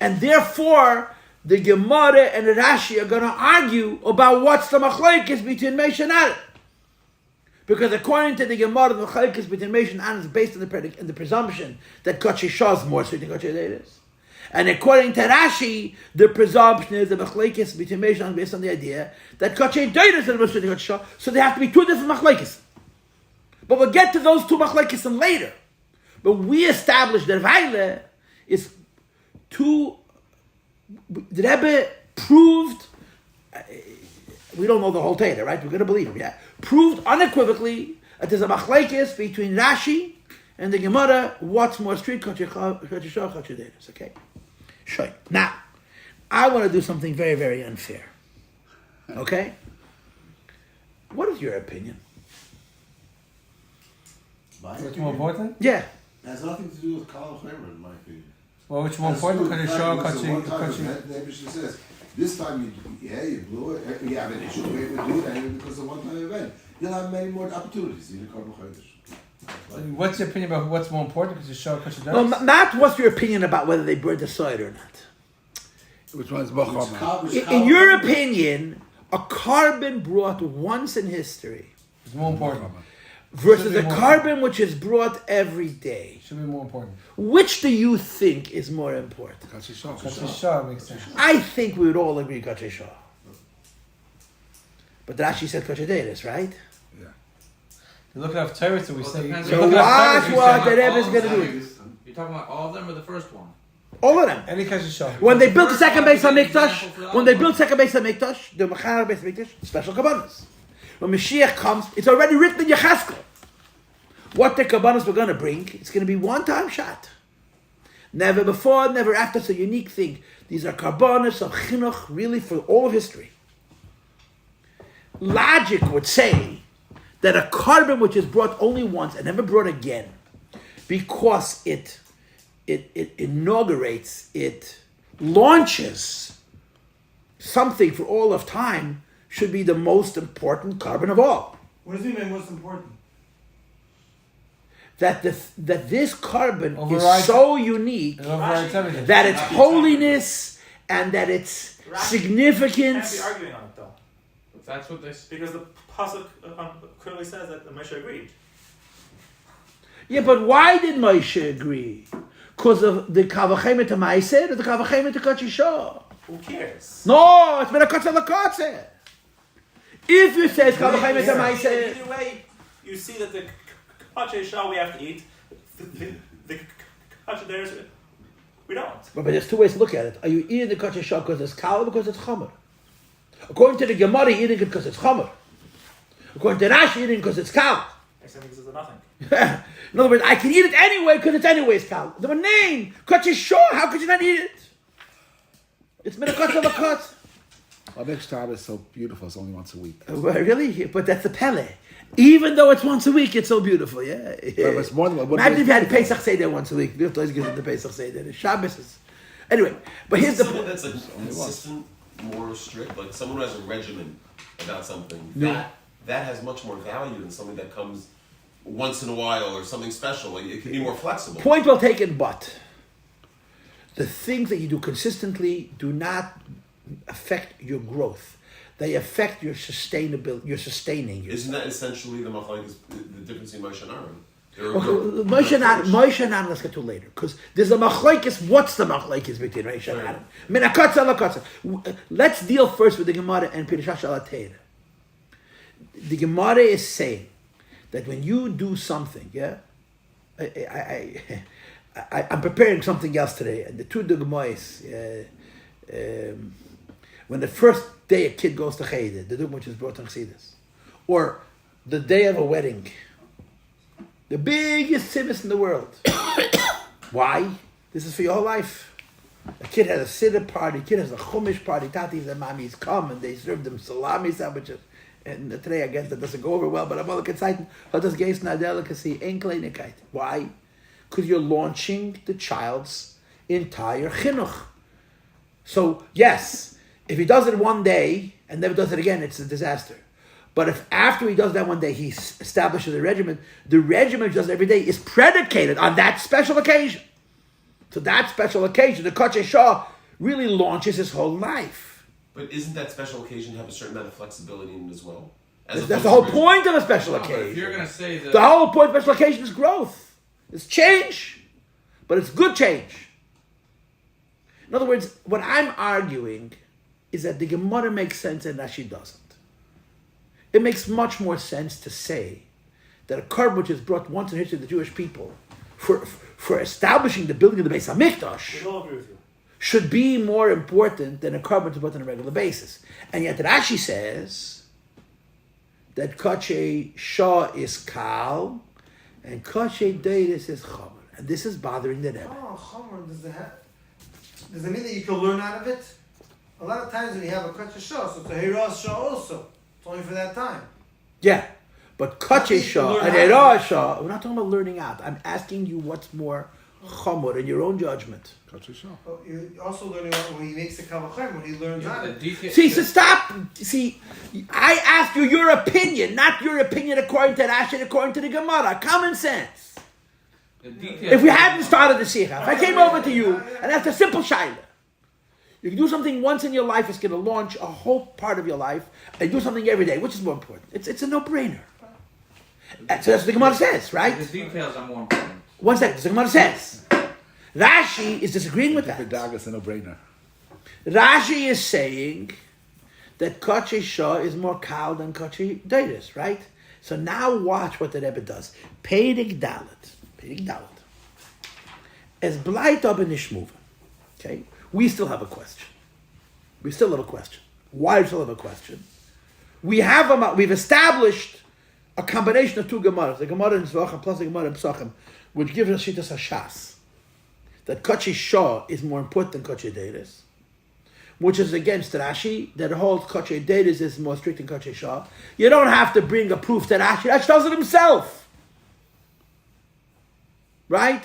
and therefore the Gemara and the Rashi are going to argue about what's the machlokes between Meish and Aaron. Because according to the Gemara, the machlokes between Meish and Aaron is based on the presumption that Kachei Shah is more strict than Kachei Dedes. And according to Rashi, the presumption is the machlokes between Meish and Aaron based on the idea that Kachei Dedes is more strict than Kachei Shah. So there have to be two different machlokes. But we'll get to those two machlokes later. But we established that Vaile is two. The Rebbe proved, we don't know the whole Torah, right? We're going to believe him, yeah? Proved unequivocally that there's a machlekes between Rashi and the Gemara, what's more strict, Kachei Shah, Kachei Dedes, okay? Sure. Now, I want to do something very, very unfair, okay? What is your opinion? What's more important? Yeah. It has nothing to do with Kal Chomer, in my opinion. Well, which more important? Kachei Shah, Kachei. Maybe she says, this time you blew it, you have an issue, we do it anyway because of one-time event. You'll have many more opportunities in the Kal Chomer. What's your opinion about what's more important? Kachei Shah, Kachei Dedes? Well, not what's your opinion about whether they burned the soil or not. Which one is more chomer? In your opinion, a carbon brought once in history It's more important. versus a carbon which is brought every day. Should be more important. Which do you think is more important? Kachei Shah. Kachei Shah makes sense. I think we would all agree Kachei Shah. But Rashi said Kachei Dedes, right? Yeah. You look at Torah, so we say. depends So on- watch what the Rebbe is all going to of do. them. You're talking about all of them or the first one? All of them. Any Kachei Shah. When they built the First second one base on is an Mikdash, example for when they all built second base on Mikdash, the Machon base on Mikdash, special kabbanas. When Mashiach comes, it's already written in Yecheskel. What the kabbanas we're going to bring, it's going to be one-time shot. Never before, never after. It's a unique thing. These are kabbanas of chinuch, really for all of history. Logic would say that a carbon which is brought only once and never brought again, because it inaugurates, it launches something for all of time, should be the most important carbon of all. What does he mean most important? That this carbon Overrides- is so unique It overrides everything. that its holiness and that its Rashi significance. Can't be arguing on it though, But that's what they say. because the pasuk clearly says that Moshe agreed. Yeah, but why did Moshe agree? Because of the Kavachemet Ma'aseh or the Kavachemet Kachei Shah? Who cares? No, it's been a Kotze L'Kotze. If you say it's Kavachemet Ma'aseh, Either way, you see that the Kachei Shah we have to eat. The Kachei Dedes we don't. but there's two ways to look at it. Are you eating the Kachei Shah because it's Kal or because it's Chomer? According to the Gemara, eating it because it's chomer. According to Rashi, eating it because it's kal. Accepting because of nothing. In other words, I can eat it anyway because it's anyways kal. The name, kach shor. How could you not eat it? It's minakot of a cut. Our next job is so beautiful. It's only once a week. Really? But that's the pele. Even though it's once a week, it's so beautiful. Yeah. But it's more than Imagine if you had Pesach Seder once a week. We have to always give it the Pesach Seder. The Shabbos is... Anyway, but here's the someone point. that's like consistent, more strict, like someone who has a regimen about something. Yeah. That has much more value than something that comes once in a while or something special. Like it can be more flexible. Point well taken, but the things that you do consistently do not affect your growth. They affect your sustainability. You're sustaining. Isn't that essentially the machlokes, the difference in Moshe and Aaron? Moshe and Aaron, let's get to later, because there's a machlokes. What's the machlokes between Moshe and Aaron? Minakatza lakatza. Let's deal first with the Gemara and Pirashash Alateira. The Gemara is saying that when you do something, I'm preparing something else today, and the two Dugmois, when the first day a kid goes to Cheder, the Dugma which is brought in Chassidus, or the day of a wedding, the biggest simus in the world. Why? This is for your whole life. A kid has a siddur party, a kid has a chumash party, tatis and mamis come and they serve them salami sandwiches. And today I guess that doesn't go over well, but I'm all excited. How does Geis na delicacy? Why? Because you're launching the child's entire chinuch. So yes, if he does it one day and never does it again, it's a disaster. But if after he does that one day, he establishes a regimen, the regimen he does every day is predicated on that special occasion. So that special occasion, the Kachei Shah, really launches his whole life. But isn't that special occasion have a certain amount of flexibility in it as well? That's the whole point of a special No, but occasion. if you're going to say that... The whole point of special occasion is growth. It's change. But it's good change. In other words, what I'm arguing is that the Gemara makes sense and Rashi doesn't. It makes much more sense to say that a korban which is brought once in the history of the Jewish people for establishing the building of the Beis Hamikdash We all agree with you. should be more important than a korban which is brought on a regular basis. And yet Rashi says that Kachei Shah is Kal and Kachei Deiris is Chomer. And this is bothering the Rebbe. Oh, chomer, does it mean that you can learn out of it? A lot of times when you have a kach shah, so it's a hiras shah also. It's only for that time. Yeah, but Kachei Shah and Erah Shah, we're not talking about learning out. I'm asking you what's more Chomer in your own judgment. Kachei Shah. But you're also learning out when he makes the kavachem, when he learns out The of it. detail, See, so stop. See, I asked you your opinion, not your opinion according to Rashi and according to the Gemara. Common sense. the detail, If we hadn't started the Sikha, if I came over to you and asked a simple shaila, you can do something once in your life, it's going to launch a whole part of your life, and do something every day. Which is more important? It's a no-brainer. And so that's what the Gemara says, right? the details are more important. One second, the Gemara says. Rashi is disagreeing with that. Dag is a no-brainer. Rashi is saying that Kachei Shah is more kal than Kachei Deiris, right? So now watch what the Rebbe does. Peirik Dalet. As blight up in Ishmuva. Okay? We still have a question. Why do we still have a question? We've established a combination of two Gemaras, the Gemara in Zvachim plus the Gemara in Psachim, which gives us Shitas Hashas, that Kachei Shah is more important than Kachei Deiris, which is against Rashi, that holds Kachei Deiris is more strict than Kachei Shah. You don't have to bring a proof to Rashi. Rashi tells it himself. Right?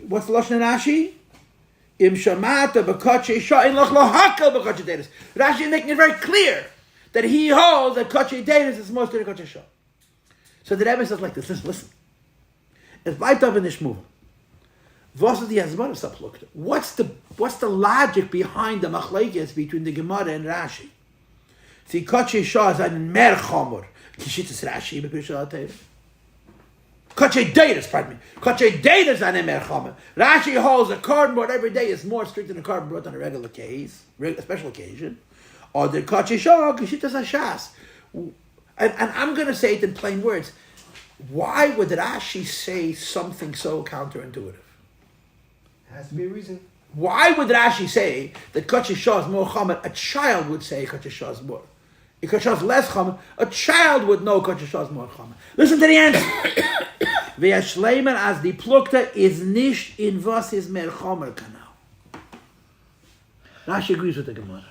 What's the Lashon in Rashi? Im shamata b'kachei shah in lach lohakal b'kachei deiris. Rashi is making it very clear that he holds that kachei deiris is more strict than kachei shah. So the Rebbe says like this, listen. It's bleibt up in Ishmuva. Was ist die Hasbara sublooked? What's the logic behind the machlekes between the Gemara and Rashi? See, Kachei Shah is an mer chomer. Kishitas Rashi b'Pirshah HaTeirah. Kachei Deiris, pardon me. Kachei Deiris is an mer chomer. Rashi holds a carbon board every day is more strict than a carbon board on a regular case, a special occasion. Or the Kachei Shah, Kishitas Hashas. And I'm going to say it in plain words. Why would Rashi say something so counterintuitive? Has to be a reason. Why would Rashi say that Kachei Shah is more chamer? A child would say Kachei Shah is more. If Kachei Shah is less chamer, a child would know Kachei Shah is more chamer. Listen to the answer. Ve'ashleimer as the plukta is nicht in was is mer chamer kanal. Rashi agrees with the Gemara.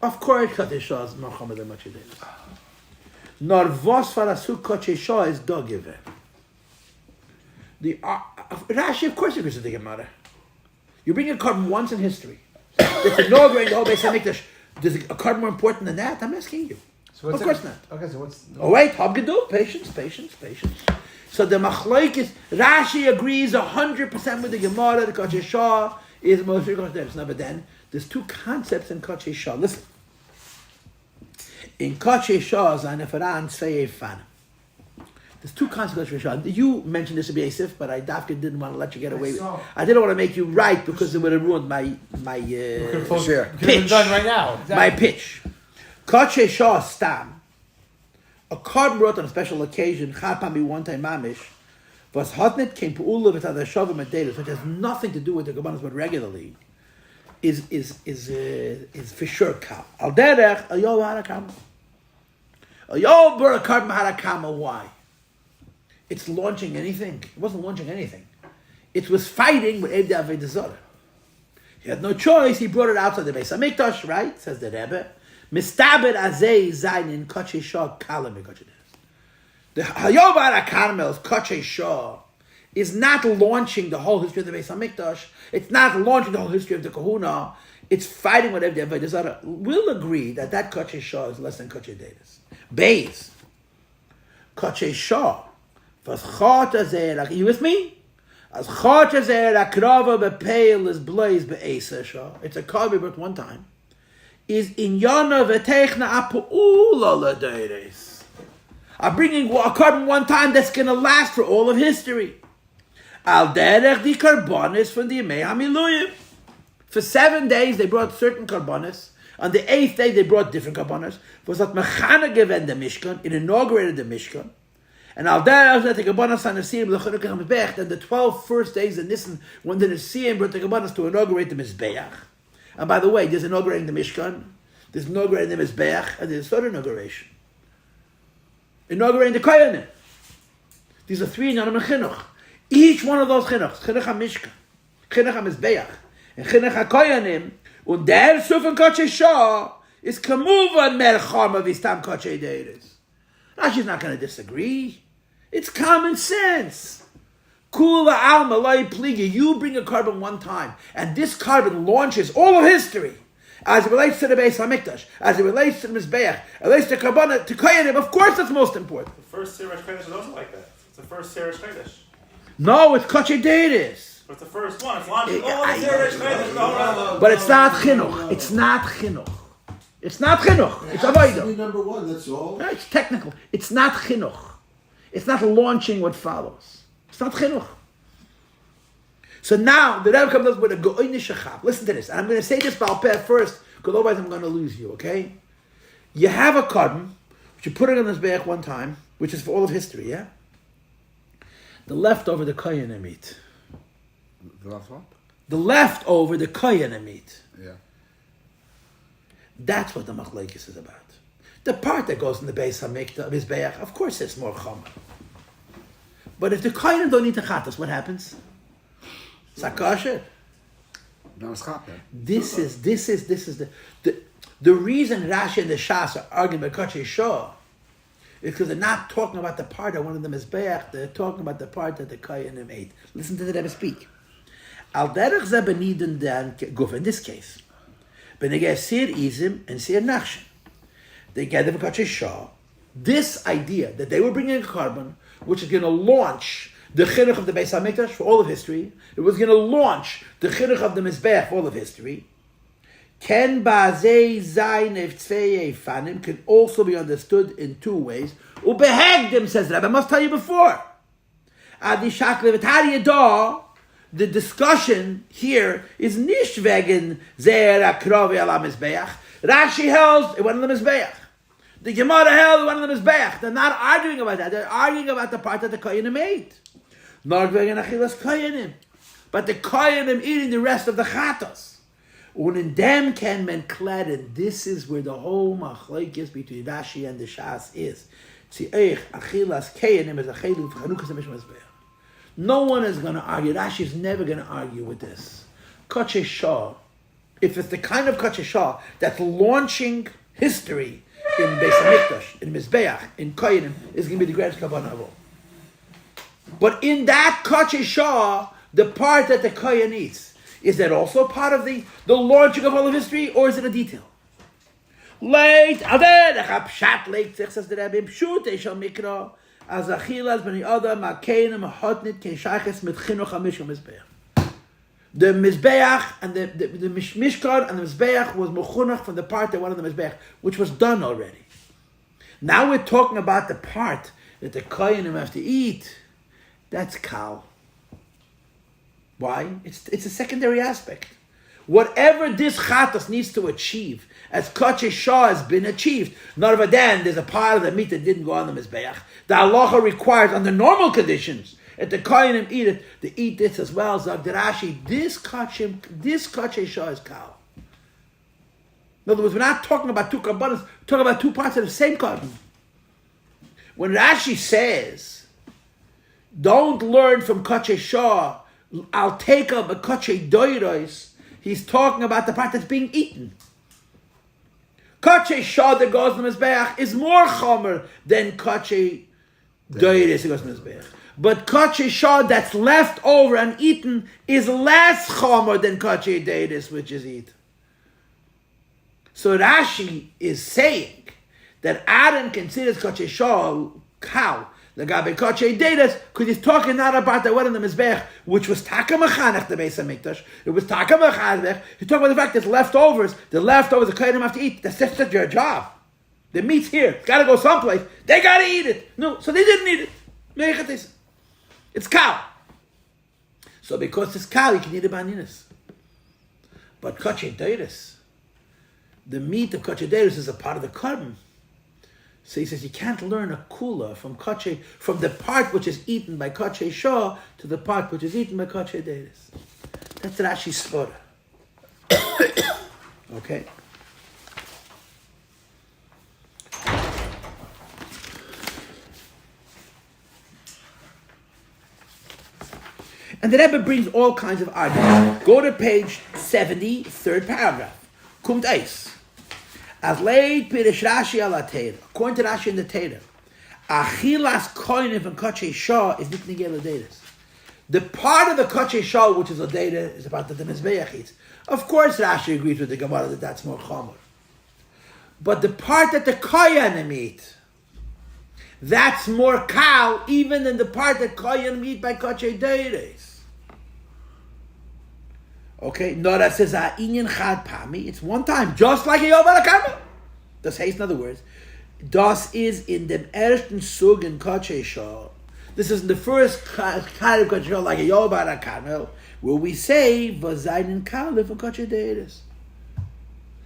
Of course, Kachei Shah is more chamer than much it is. Nor was farasu Kachei Shah is dogiver. The Rashi, of course, agrees with the Gemara. You bring a carbon once in history. It's inaugurating the whole Beis Hamikdash. Is a carbon more important than that? I'm asking you. So what's Of course not. Okay, so what's... Oh wait, Habgedu, patience. So the Machlokes, Rashi agrees 100% with the Gemara. The Kachei Shah is the most rigorous. But then there's two concepts in Kachei Shah. Listen, in Kachei Shah, Zanefaran Tzvei Fan. There's two concepts of Kachei Shah. You mentioned this to be Asif, but I didn't want to let you get away with it. I didn't want to make you right because it would have ruined my Sure. pitch. Done right now. Exactly. My pitch. Kachei Shah Stam. A carbon brought on a special occasion, Chapami one time mamish, was hotnet came pu'ula with other shavim and data, which has nothing to do with the Kabbalah, but regularly, is for sure kam. Al derech al yol harakam. Al yol brought a carbon harakam. Why? It's launching anything. It wasn't launching anything. It was fighting with Evdei Avodah Zarah. He had no choice. He brought it outside the Beis Hamikdash, right? Says the Rebbe. Mistaber azay zayin in Kachei Shah kalam Kachei. The Hayobar HaKarmel's Kachei Shah is not launching the whole history of the Beis Hamikdash. It's not launching the whole history of the Kahuna. It's fighting with Evdei Avodah Zarah. We'll agree that Kachei Shah is less than Kachei Dedas. Beis. Kachei Shah. You with me? As Chot Azer Akrava Bepeil is blaze be'esa Shah. It's a carbon but one time. Is in Yana V'teichna Apu'ula L'Deires. I'm bringing a carbon one time that's going to last for all of history. Al Derech Di Karbonis from the Yemei HaMiluyim. For 7 days they brought certain karbonis. On the 8th day they brought different karbonis. Was that Machon given the Mishkan. It inaugurated the Mishkan. And al derech that the Kabbanas on the Nesiim l'churuk HaMizbeach. And the 12 first days in Nisan, when the Nesiim brought the Kabbanas to inaugurate the Mizbeach. And by the way, there's inaugurating the Mishkan, there's inaugurating the Mizbeach, and there's third inauguration. Inaugurating the Koyanim. These are 3 in Yonam and Chinuch. Each one of those Chinuchs, Chinuch HaMishkan, Chinuch HaMizbeach, and Chinuch HaKoyanim, and der Sufan Kachei Shah is Kamuvan Merchama Vistam Kachei Deiris. Rashi's not going to disagree. It's common sense. Kula alma loy pligi. You bring a carbon one time, and this carbon launches all of history. As it relates to the Beis Hamikdash, as it relates to the Mizbeach, it relates to Kabbalah, to Koyanim, of course that's most important. The first Sirish Kodesh is also like that. It's the first Sirish Kodesh. No, it's Kachei Dedas. But it's the first one. It's launching all the Sirish Kodesh. But it's not Chinuch. It's not Chinuch. It's not Chinuch. It's Avodah. Number one, that's all. No, it's technical. It's not Chinuch. It's not launching what follows. It's not Chinuch. So now, the Rebbe comes up with a Go'ini Shechab. Listen to this. And I'm going to say this Baal Peh first, because otherwise I'm going to lose you, okay? You have a carbon, which you put it on this Be'ech one time, which is for all of history, yeah? The leftover, the Koyanim eat. The last one? The leftover, the Koyanim eat. Yeah. That's what the Machlokes is about. The part that goes in the Beis Hamikdash, Mizbeach, of course it's more Chomer. But if the Koyanim don't eat the Chatas, what happens? Sakasha. No, it's Chaper. This is the reason Rashi and the Shas are arguing about Kachei Shah is because they're not talking about the part that one of them is Be'ach, they're talking about the part that the Koyanim ate. Listen to the Rebbe speak. Al derech ze beniden dan guf, in this case, benegeh sir izim and sir nachshin. They gathered for Kachei Shah. This idea that they were bringing a carbon which is going to launch the chinuch of the Beis Hamikdash for all of history. It was going to launch the chinuch of the Mizbeach for all of history. Ken ba'zei zayin ef tzvei fanim can also be understood in 2 ways. Ubehegdim, says Rabbi, I must tell you before. Adi shakle v'tari the discussion here is nish wegen zer akrovi ala Mizbeach. Rashi held it went on the Mizbeach. The Gemara held it went on the Mizbeach. They're not arguing about that. They're arguing about the part that the Koyanim ate. Not wegen achilas Koyanim. but the Koyanim eating the rest of the chatos. Und in them can men kladden. This is where the whole machlokes between Rashi and the Shas is. No one is going to argue. Rashi is never going to argue with this. Kachei Shah, if it's the kind of Kachei Shah that's launching history in Beis Hamikdash, in Mizbeach, in Koyanim, is going to be the greatest Kabbalah of all. But in that Kachei Shah, the part that the Koyan eats, is that also part of the launching of all of history, or is it a detail? Late, Pshat late, says the Rebbe, Pshut, Eshal Mikra, as Achilas, Bani Adam, Makenim, Hotnit, Keshaches, mit Chinuch HaMishum Mizbeach. The Mizbeach and the Mishkan and the Mizbeach was Mechunach from the part that wanted the Mizbeach, which was done already. Now we're talking about the part that the Koyanim have to eat. That's Kal. Why? It's a secondary aspect. Whatever this chatos needs to achieve, as Kachei Shah has been achieved, not of then there's a part of the meat that didn't go on the Mizbeach. The halacha requires, under normal conditions, if the Koyanim eat it, to eat this as well. Zog Rashi, this Kachei Shah is Kal. In other words, we're not talking about two karbanos, we're talking about two parts of the same carbon. When Rashi says, don't learn from Kachei Shah, I'll take up a Kachei Doiros, he's talking about the part that's being eaten. Kachei Shah that goes to the Mizbeach is more chomer than Kachei Doiros that goes to the Mizbeach. But Kachei Shah that's left over and eaten is less chomer than Kachei Doiros, which is eaten. So Rashi is saying that Adam considers Kachei Shah cow, the Gabe Kachei Doiros, because he's talking not about the one in the Mizbeach, which was Taka Mechanech, the Beis Hamikdash. It was Taka Mechanech. He's talking about the fact that leftovers, the Kohanim have to eat. That's just their job. The meat's here. It's got to go someplace. They got to eat it. No, so they didn't eat it. It's cow. So because it's cow, you can eat it by ninas. But Kachei Doiros, the meat of Kachei Doiros is a part of the carbon. So he says you can't learn a kula from the part which is eaten by Kachei Shah to the part which is eaten by Kachei Doiros. That's Rashi's svara. Okay. And the Rebbe brings all kinds of arguments. Go to page 70, third paragraph. Kumt Eis. As late Pirish Rashi ala Teira. According to Rashi in the Teira, Achilas Koinim and Kachei Shah is Niknigel Adedas. The part of the Kachei Shah which is Adeda is about the Mizbeach eats. Of course Rashi agrees with the Gemara that that's more chomer. But the part that the Koyanim eat, that's more cow even than the part that Koyanim eat by Kachei Doiros. Okay, Nora says inyan chad pami. It's one time, just like a yom barakama. Das heißt, in other words, das is in dem ersten Sug in Kachei Shah. This is in the first kind of Kachei Shah, like a yom barakama, where we say vazayin kalif for Kachei Doiros.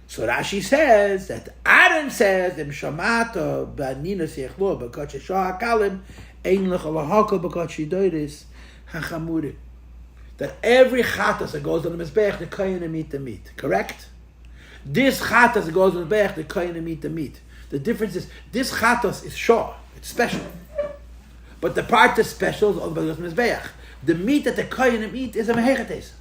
So Rashi says that Aaron says dem shamata baninas yechlo b'Kachei Shah kalim ein lechalahaka b'Kachei Doiros hachamuri. That every chatas that goes on the Mizbeach, the Koyanim eat the meat. Correct? This chatas that goes on the Mizbeach, the Koyanim eat the meat. The difference is, this chatas is shor. It's special. But the part that's special is all about the Mizbeach. The meat that the Koyanim eat is a mehechates.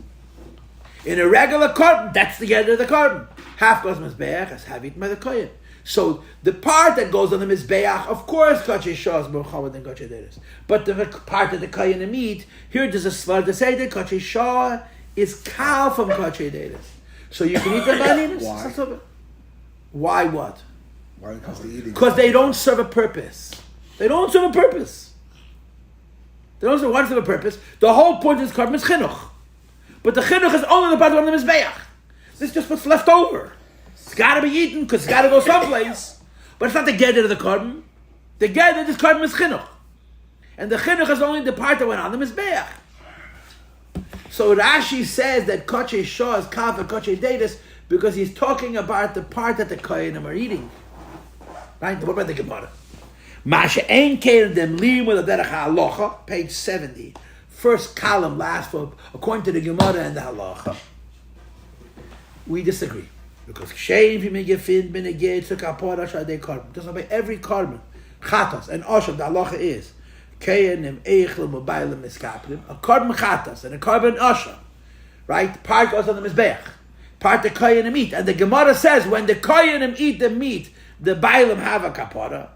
In a regular korban, that's the end of the korban. Half goes on the Mizbeach, as half eaten by the Koyan. So the part that goes on the Mizbeach, of course, Kachei Shah is more chomer than Kachei Doiros. But the part that the Koyanim eat, here there's a svar to say that Kachei Shah is kal from Kachei Doiros. So you can eat the bananas. Why? Why what? Why? Because they're eating. Because they don't serve a purpose. They don't serve a purpose. They don't serve a purpose. The whole point of this carbon is chinuch. But the chinuch is only the part of the Mizbeach. This is just what's left over. It's got to be eaten because it's got to go someplace. But it's not the gather of the carbon. The gather of this carbon is chinuch. And the chinuch is only the part that went on the Mizbeach. So Rashi says that Kachei Shah is kaf and Kachei Doiros because he's talking about the part that the Koyanim are eating. Right? What about the Gemara? Masha ein kein dem lim with the derech halacha, page 70. first column lasts for, according to the Gemara and the Halacha. We disagree. Because Kshein v'mi gefin b'negei tzuk apora shadei carbon. Just by every carbon, chatas and osha, the Halacha is keyanim eichlim u'baylim miskaplim, a carbon chatas and a carbon osha, right? Part goes on the mizbeach, part the koyanim eat. And the Gemara says when the koyanim eat the meat, the baylim have a kapara.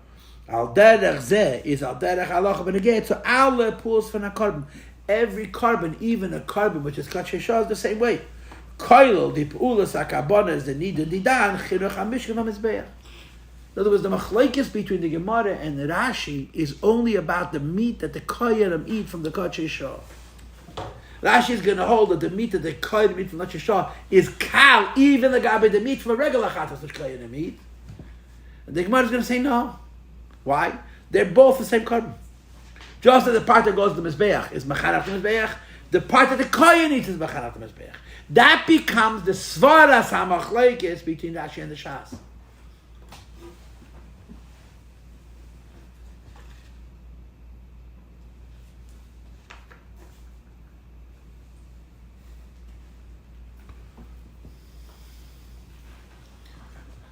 Al derech zeh is al derech halacha b'negei. So alle pools from a carbon. Every carbon, even a carbon which is kacheshah, is the same way. Koil di p'ulas hakabana is the nida didan chinuch hamishkan hamizbeach. In other words, the machlekes between the Gemara and the Rashi is only about the meat that the koyanim eat from the kacheshah. Rashi is going to hold that the meat that the koyanim eat from the kacheshah is kal, even the gabe the meat from a regular chatas which koyanim eat. And the Gemara is going to say no. Why? They're both the same carbon. Just as the part that goes to the mizbeach is machanach the mizbeach, the part that the kohen eats is machanach the mizbeach. That becomes the svaras hamachlekes between Rashi and the Shas.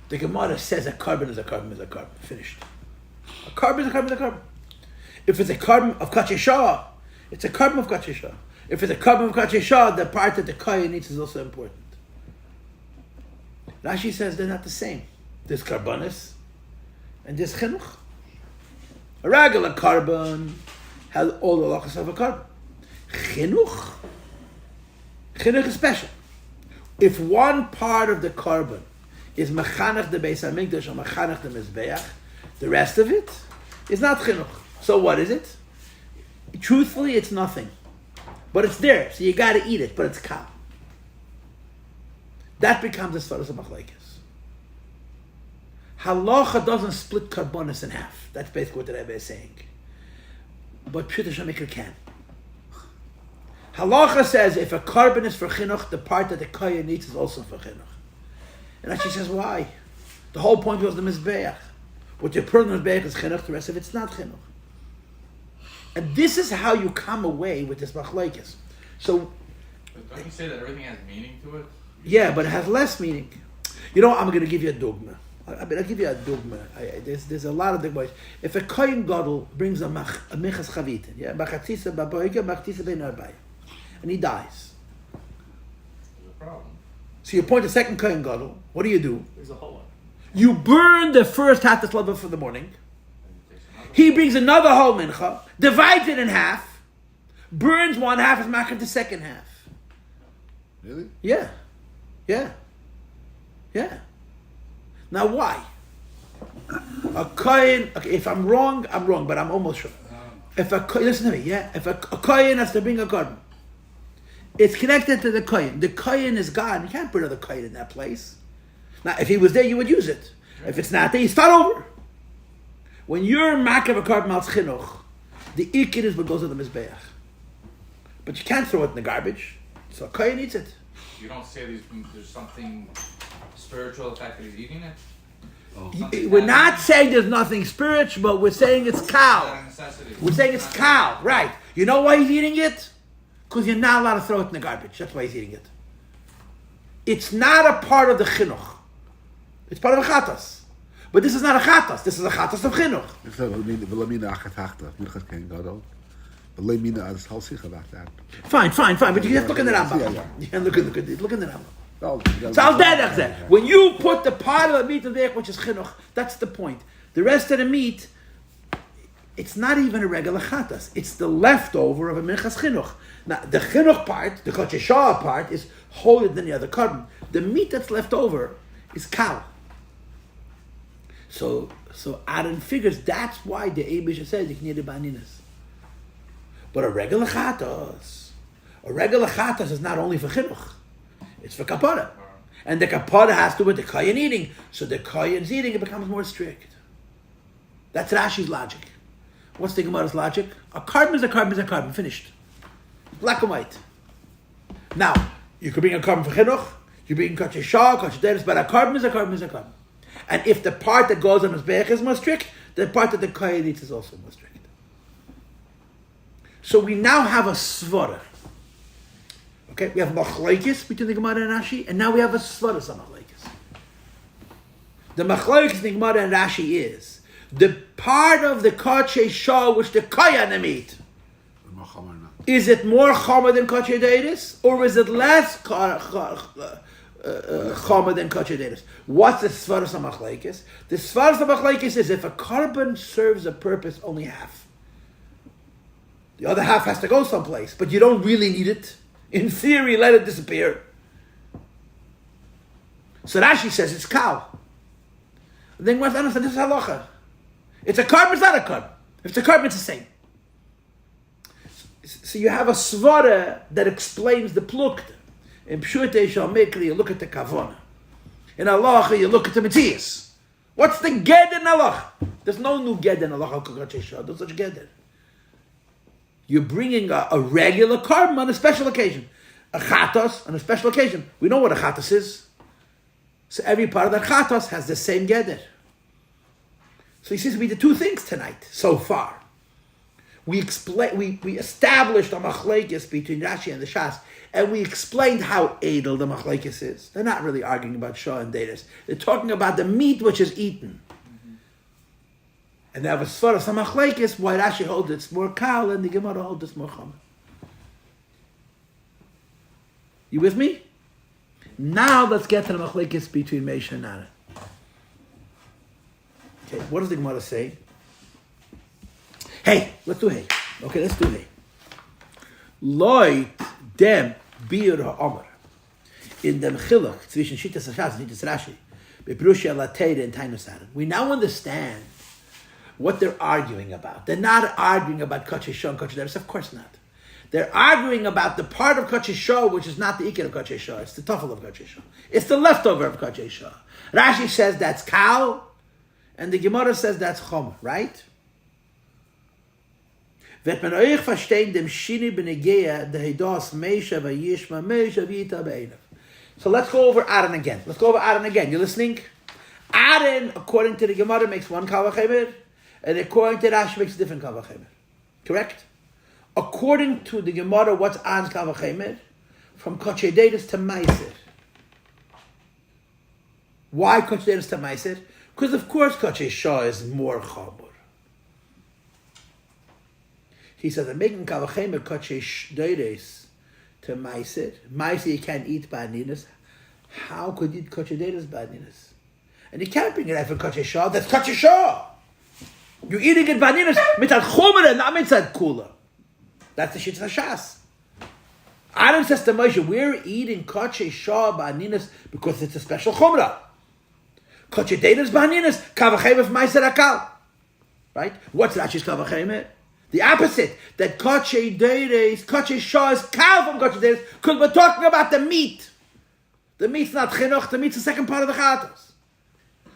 The Gemara says a carbon is a carbon is a carbon. Finished. A carbon is a carbon is a carbon. If it's a carbon of kacheshah, it's a carbon of kacheshah. If it's a carbon of kacheshah, the part that the kohen eats is also important. Rashi says they're not the same. There's carbonis and there's chinuch. A regular carbon has all the halachas of a carbon. Chinuch is special. If one part of the carbon is mechanech the Beis Hamikdash or mechanech the Mizbeach, the rest of it is not chinuch. So what is it? Truthfully, it's nothing. But it's there, so you got to eat it, but it's kal. That becomes the svaras of machlekes. Halacha doesn't split karbonis in half. That's basically what the Rebbe is saying. But Pshuta Shemikra can. Halacha says if a carbon is for chinuch, the part that the kohen eats is also for chinuch. And actually says why? The whole point was the mizbeach. What you put on the mizbeach is chinuch, the rest of it's not chinuch. And this is how you come away with this machlekes. So, but don't you say that everything has meaning to it? Yeah, but it has less meaning. You know, I'm going to give you a dogma. I'll give you a dogma. There's a lot of dogmas. If a kohen gadol brings a mechas chavitin, yeah, bachatzisa baboiga, bachatzisa ben arbaya, and he dies. There's a problem. So you appoint a second kohen gadol. What do? There's a whole one. You burn the first hatas lava for the morning. He brings another whole mincha, divides it in half, burns one half, is making the second half. Really? Yeah. Now why? A kohen, okay, if I'm wrong, but I'm almost sure. Listen to me, yeah? If a kohen has to bring a carbon, it's connected to the kohen. The kohen is gone. You can't put another kohen in that place. Now, if he was there, you would use it. If it's not there, you start over. When you're makav a carbon al chinuch, the ikir is what goes to the mizbeach. But you can't throw it in the garbage. So a kohen eats it. You don't say there's something spiritual, the fact that he's eating it? We're not saying there's nothing spiritual, but we're saying it's cow. We're saying it's cow, right? You know why he's eating it? Because you're not allowed to throw it in the garbage. That's why he's eating it. It's not a part of the chinuch. It's part of a chatas. But this is not a chatas. This is a chatas of chinuch. Fine. But you have to look in the Rambam. Yeah. Look in the Rambam. So when you put the part of the meat in there, which is chinuch, that's the point. The rest of the meat, it's not even a regular chatas. It's the leftover of a minchas chinuch. Now, the chinuch part, the kocheshah part, is holier than the other carbon. The meat that's left over is kal. So Aaron figures that's why the Eibusha says you can eat it ba'aninas. But a regular chatas is not only for chinuch. It's for kapara. And the kapara has to do with the kohen eating. So the kohen's eating, it becomes more strict. That's Rashi's logic. What's the Gemara's logic? A carbon is a carbon. Finished. Black and white. Now, you could bring a carbon for chinuch, you bring kacheshah, kachederes, but a carbon is a carbon. And if the part that goes on Mizbeach is more strict, the part that the kohen eats is also more strict. So we now have a svara. Okay, we have machlokes between the Gemara and Rashi, and now we have a svara of machlokes. The machlokes in the Gemara and Rashi is the part of the kachei shah which the koyanim eat. Is it more chomer than kachei deiris, or is it less chomer than kachei deiris? What's the svaras of machlokes? The svaras of machlokes is if a carbon serves a purpose, only half. The other half has to go someplace, but you don't really need it. In theory, let it disappear. So Rashi says it's cow. Then what's understand? This is halacha. It's a carbon, it's not a carbon. If it's a carbon, it's the same. So you have a svara that explains the plukta. In Pshutei Shalmikri, you look at the kavona. In halacha, you look at the metzias. What's the ged in halacha? There's no new ged in halacha. There's such ged. You're bringing a regular carbon on a special occasion. A chatos on a special occasion. We know what a chatos is. So every part of that chatos has the same geder. So he seems to be the two things tonight, so far. We established a machlekes between Rashi and the Shas, and we explained how edel the machlekes is. They're not really arguing about shah and deiris. They're talking about the meat which is eaten. And they have a svara of machlekes why Rashi holds it's more kal and the Gemara holds it's more chomer. You with me? Now let's get to the machlekes between Meisha and Aaron. Okay, what does the Gemara say? Hey, let's do hey. Okay, let's do hey. Loit dem bir ha'omer. In dem chiluk zwischen Shittas Hashas and Shittas Rashi, bePerusha Lateira and Tainus Aaron. We now understand what they're arguing about. They're not arguing about Kachei Shah and Kachei Deiris, of course not. They're arguing about the part of Kachei Shah which is not the Iker of Kachei Shah, it's the Tafel of Kachei Shah. It's the leftover of Kachei Shah. Rashi says that's cow, and the Gemara says that's chomer, right? Wird man euch verstehen dem Shini b'negeya the Heidos Meisha v'yishma Meisha v'yita b'einav. So let's go over Aaron again. You listening? Aaron, according to the Gemara, makes one kal v'chemer, and according to Rashi, makes a different kal v'chemer. Correct? According to the Gemara, what's Aaron's kal v'chemer? From Kachei Deiris to Meiser. Why Kachei Deiris to Meiser? Because of course Kachei Shah is more chomer. He says, I'm making kal v'chemer Kachei Deiris to Meiser. Meiser you can't eat ba'aninas. How could you eat Kachei Deiris ba'aninas? And you can't bring it out for Kachei Shah. That's Kachei Shah. You're eating it ba'aninas mitzad chomer, not mitzad kula. That's the Shittas Hashas. Adam says to Moshe, we're eating Kachei Shah ba'aninas because it's a special chumrah. Kachei Deiris ba'aninas, kal v'chemer f'meiser akal. Right? What's Rashi's kal v'chemer? The opposite, that Kachei Deiris, Kachei Shah is kal from Kachei Deiris, because we're talking about the meat. The meat's not chinuch, the meat's the second part of the chatos.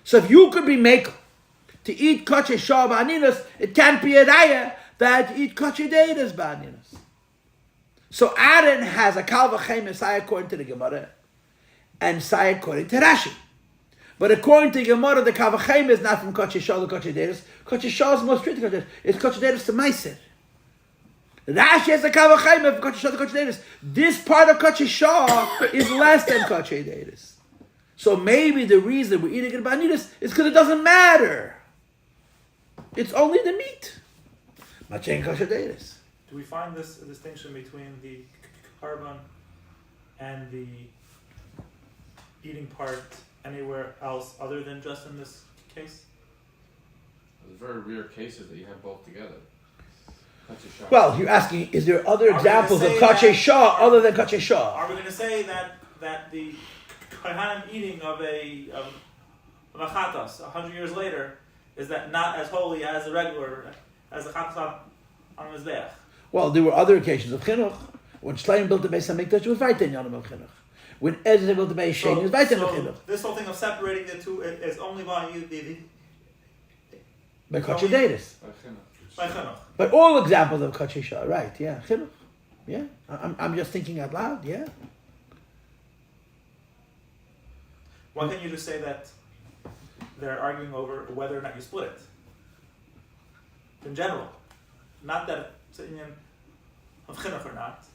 So if you could be makel to eat Kachei Shah ba'aninas, it can't be a raya that you eat Kachei Deiris ba'aninas. So Aaron has a kal v'chemer sai according to the Gemara, and sai according to Rashi. But according to Gemara, the kal v'chemer is not from Kachei Shah to Kachei Deiris. Kachei Shah is more strict to Kachei Deiris. It's Kachei Deiris to Meiser. Rashi has a kal v'chemer from Kachei Shah to Kachei Deiris. This part of Kachei Shah is less than Kachei Deiris. So maybe the reason we're eating it ba'aninas is because it doesn't matter. It's only the meat. Machon Kachei Deiris. Do we find this distinction between the carbon and the eating part anywhere else other than just in this case? There's very rare cases that you have both together. Kachei Shah. Well, you're asking, is there other Are we examples of gonna say Kachei that- Shah other than Kachei Shah? Are we going to say that the Kohanim eating of a chatas 100 years later is that not as holy as the regular, as the chatas on Mizbeach? Well, there were other occasions of chinuch. When Shlomo built the Beis Hamikdash, it was right in Yonam of chinuch. When Ezra built the Beis Sheni, it was right in the chinuch. This whole thing of separating the two is only by By Kachei Deiris. by chinuch. But all examples of Kachei Shah, right? Yeah, chinuch. Yeah, I'm just thinking out loud. Yeah. Why can't you just say that they're arguing over whether or not you split it? In general. Not that it's in of chinuch or not?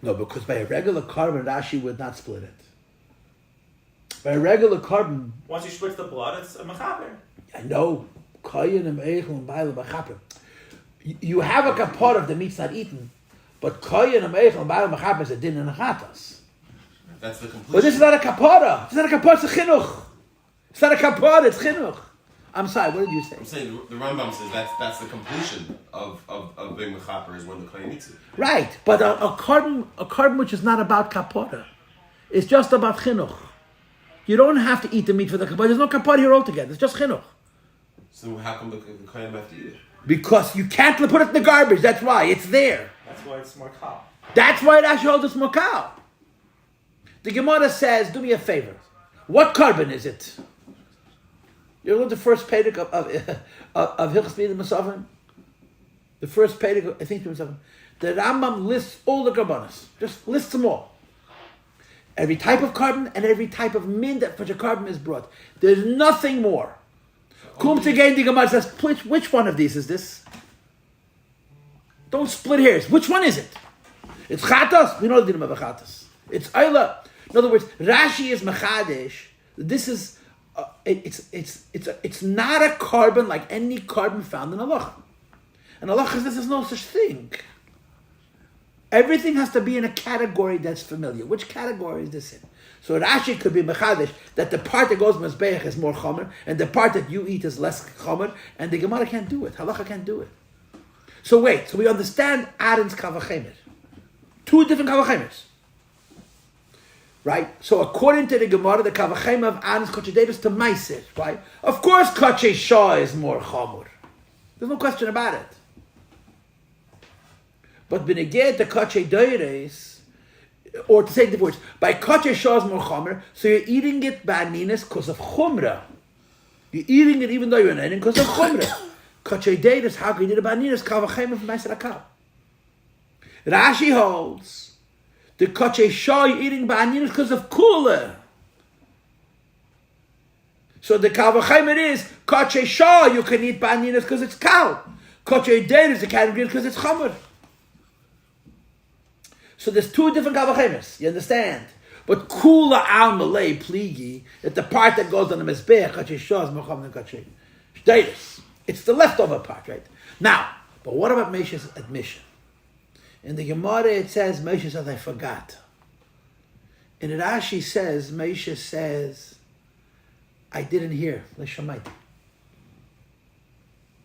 No, because by a regular carbon, Rashi would not split it. By a regular carbon, Once you split the blood, it's a mechaber. I know. You have a kapara if the meat's not eaten, but koyin and meichel and ba'al mechaber is a din and a chatas. That's the completion. But this is not a kapara. It's not a kapara. It's a chinuch. It's not a kapara. It's chinuch. I'm sorry. What did you say? I'm saying the Rambam says that's the completion of being mechaper is when the kohen eats it. Right, but a carbon which is not about kapara, it's just about chinuch. You don't have to eat the meat for the kapara. There's no kapara here altogether. It's just chinuch. So how come the kohen have to eat it? Because you can't put it in the garbage. That's why it's there. That's why it's more kal. That's why it actually holds it's mokal. The Gemara says, "Do me a favor. What carbon is it?" You know the first pedic of Hilchos Midah Masavim? The first pedic, I think, Masavim. The Rambam lists all the carbonas. Just lists them all. Every type of carbon and every type of min that which a carbon is brought. There's nothing more. Comes again, the Gemara says, which one of these is this? Don't split hairs. Which one is it? It's chatas. We know the name of a chatas. It's ayla. In other words, Rashi is mechadesh. This is it's not a carbon like any carbon found in halacha. And halacha says there's no such thing. Everything has to be in a category that's familiar. Which category is this in? So Rashi could be mechadesh that the part that goes mezbeach is more chomer, and the part that you eat is less chomer, and the Gemara can't do it. Halacha can't do it. So wait, so we understand Aaron's kavachemer. Two different kavachemes. Right? So according to the Gemara, the kavachemer of Aaron's kochedei is to meiser, right? Of course kochei shah is more chomer. There's no question about it. But beneged the kochei deires, or to say the words, by kochei shah is more chomer, so you're eating it ba'aninas because of chumrah. You're eating it even though you're not eating because of chumrah. Kochei deires, how can you eat it ba'aninas? Kavachemer of meiser akal. Rashi holds the kochei shah you're eating ba'aninas because of kula. So the kavachemer is kochei shah you can eat ba'aninas because it's kal. Kochei deires the category because it's chomer. So there's two different kavachemers, you understand? But kula al malay pligi, that the part that goes on the mezbeach, kochei shah is more chomer than kochei deires. It's the leftover part, right? Now, but what about Moshe's admission? In the Gemara it says, Moshe says, I forgot. In Rashi says, Moshe says, I didn't hear. L'shamayt.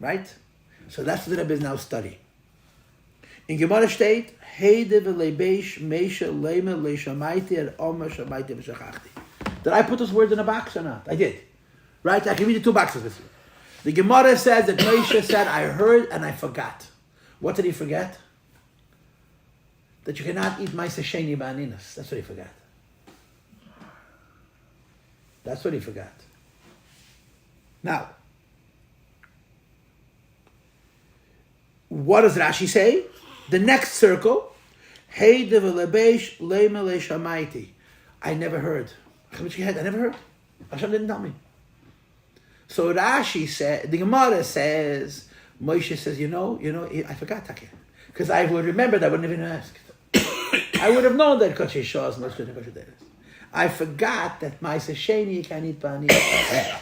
Right? So that's what the Rebbe is now studying. In Gemara state, Heide v'leibesh Moshe lema l'shamayt er omer shamayt v'shachachti. Did I put those words in a box or not? I did. Right? I can read the two boxes with you. The Gemara says that Moshe said, I heard and I forgot. What did he forget? That you cannot eat ma'aseh sheni ba'aninas. That's what he forgot. That's what he forgot. Now, what does Rashi say? The next circle, Hey develebesh leima leishamaiti. I never heard. I never heard. Hashem didn't tell me. So Rashi said, the Gemara says, Moshe says, you know, I forgot Taki. Because I would remember that I wouldn't even asked. I would have known that kochei shah is much better than kochei deires. I forgot that ma'aseh sheni you can eat ba'aninas.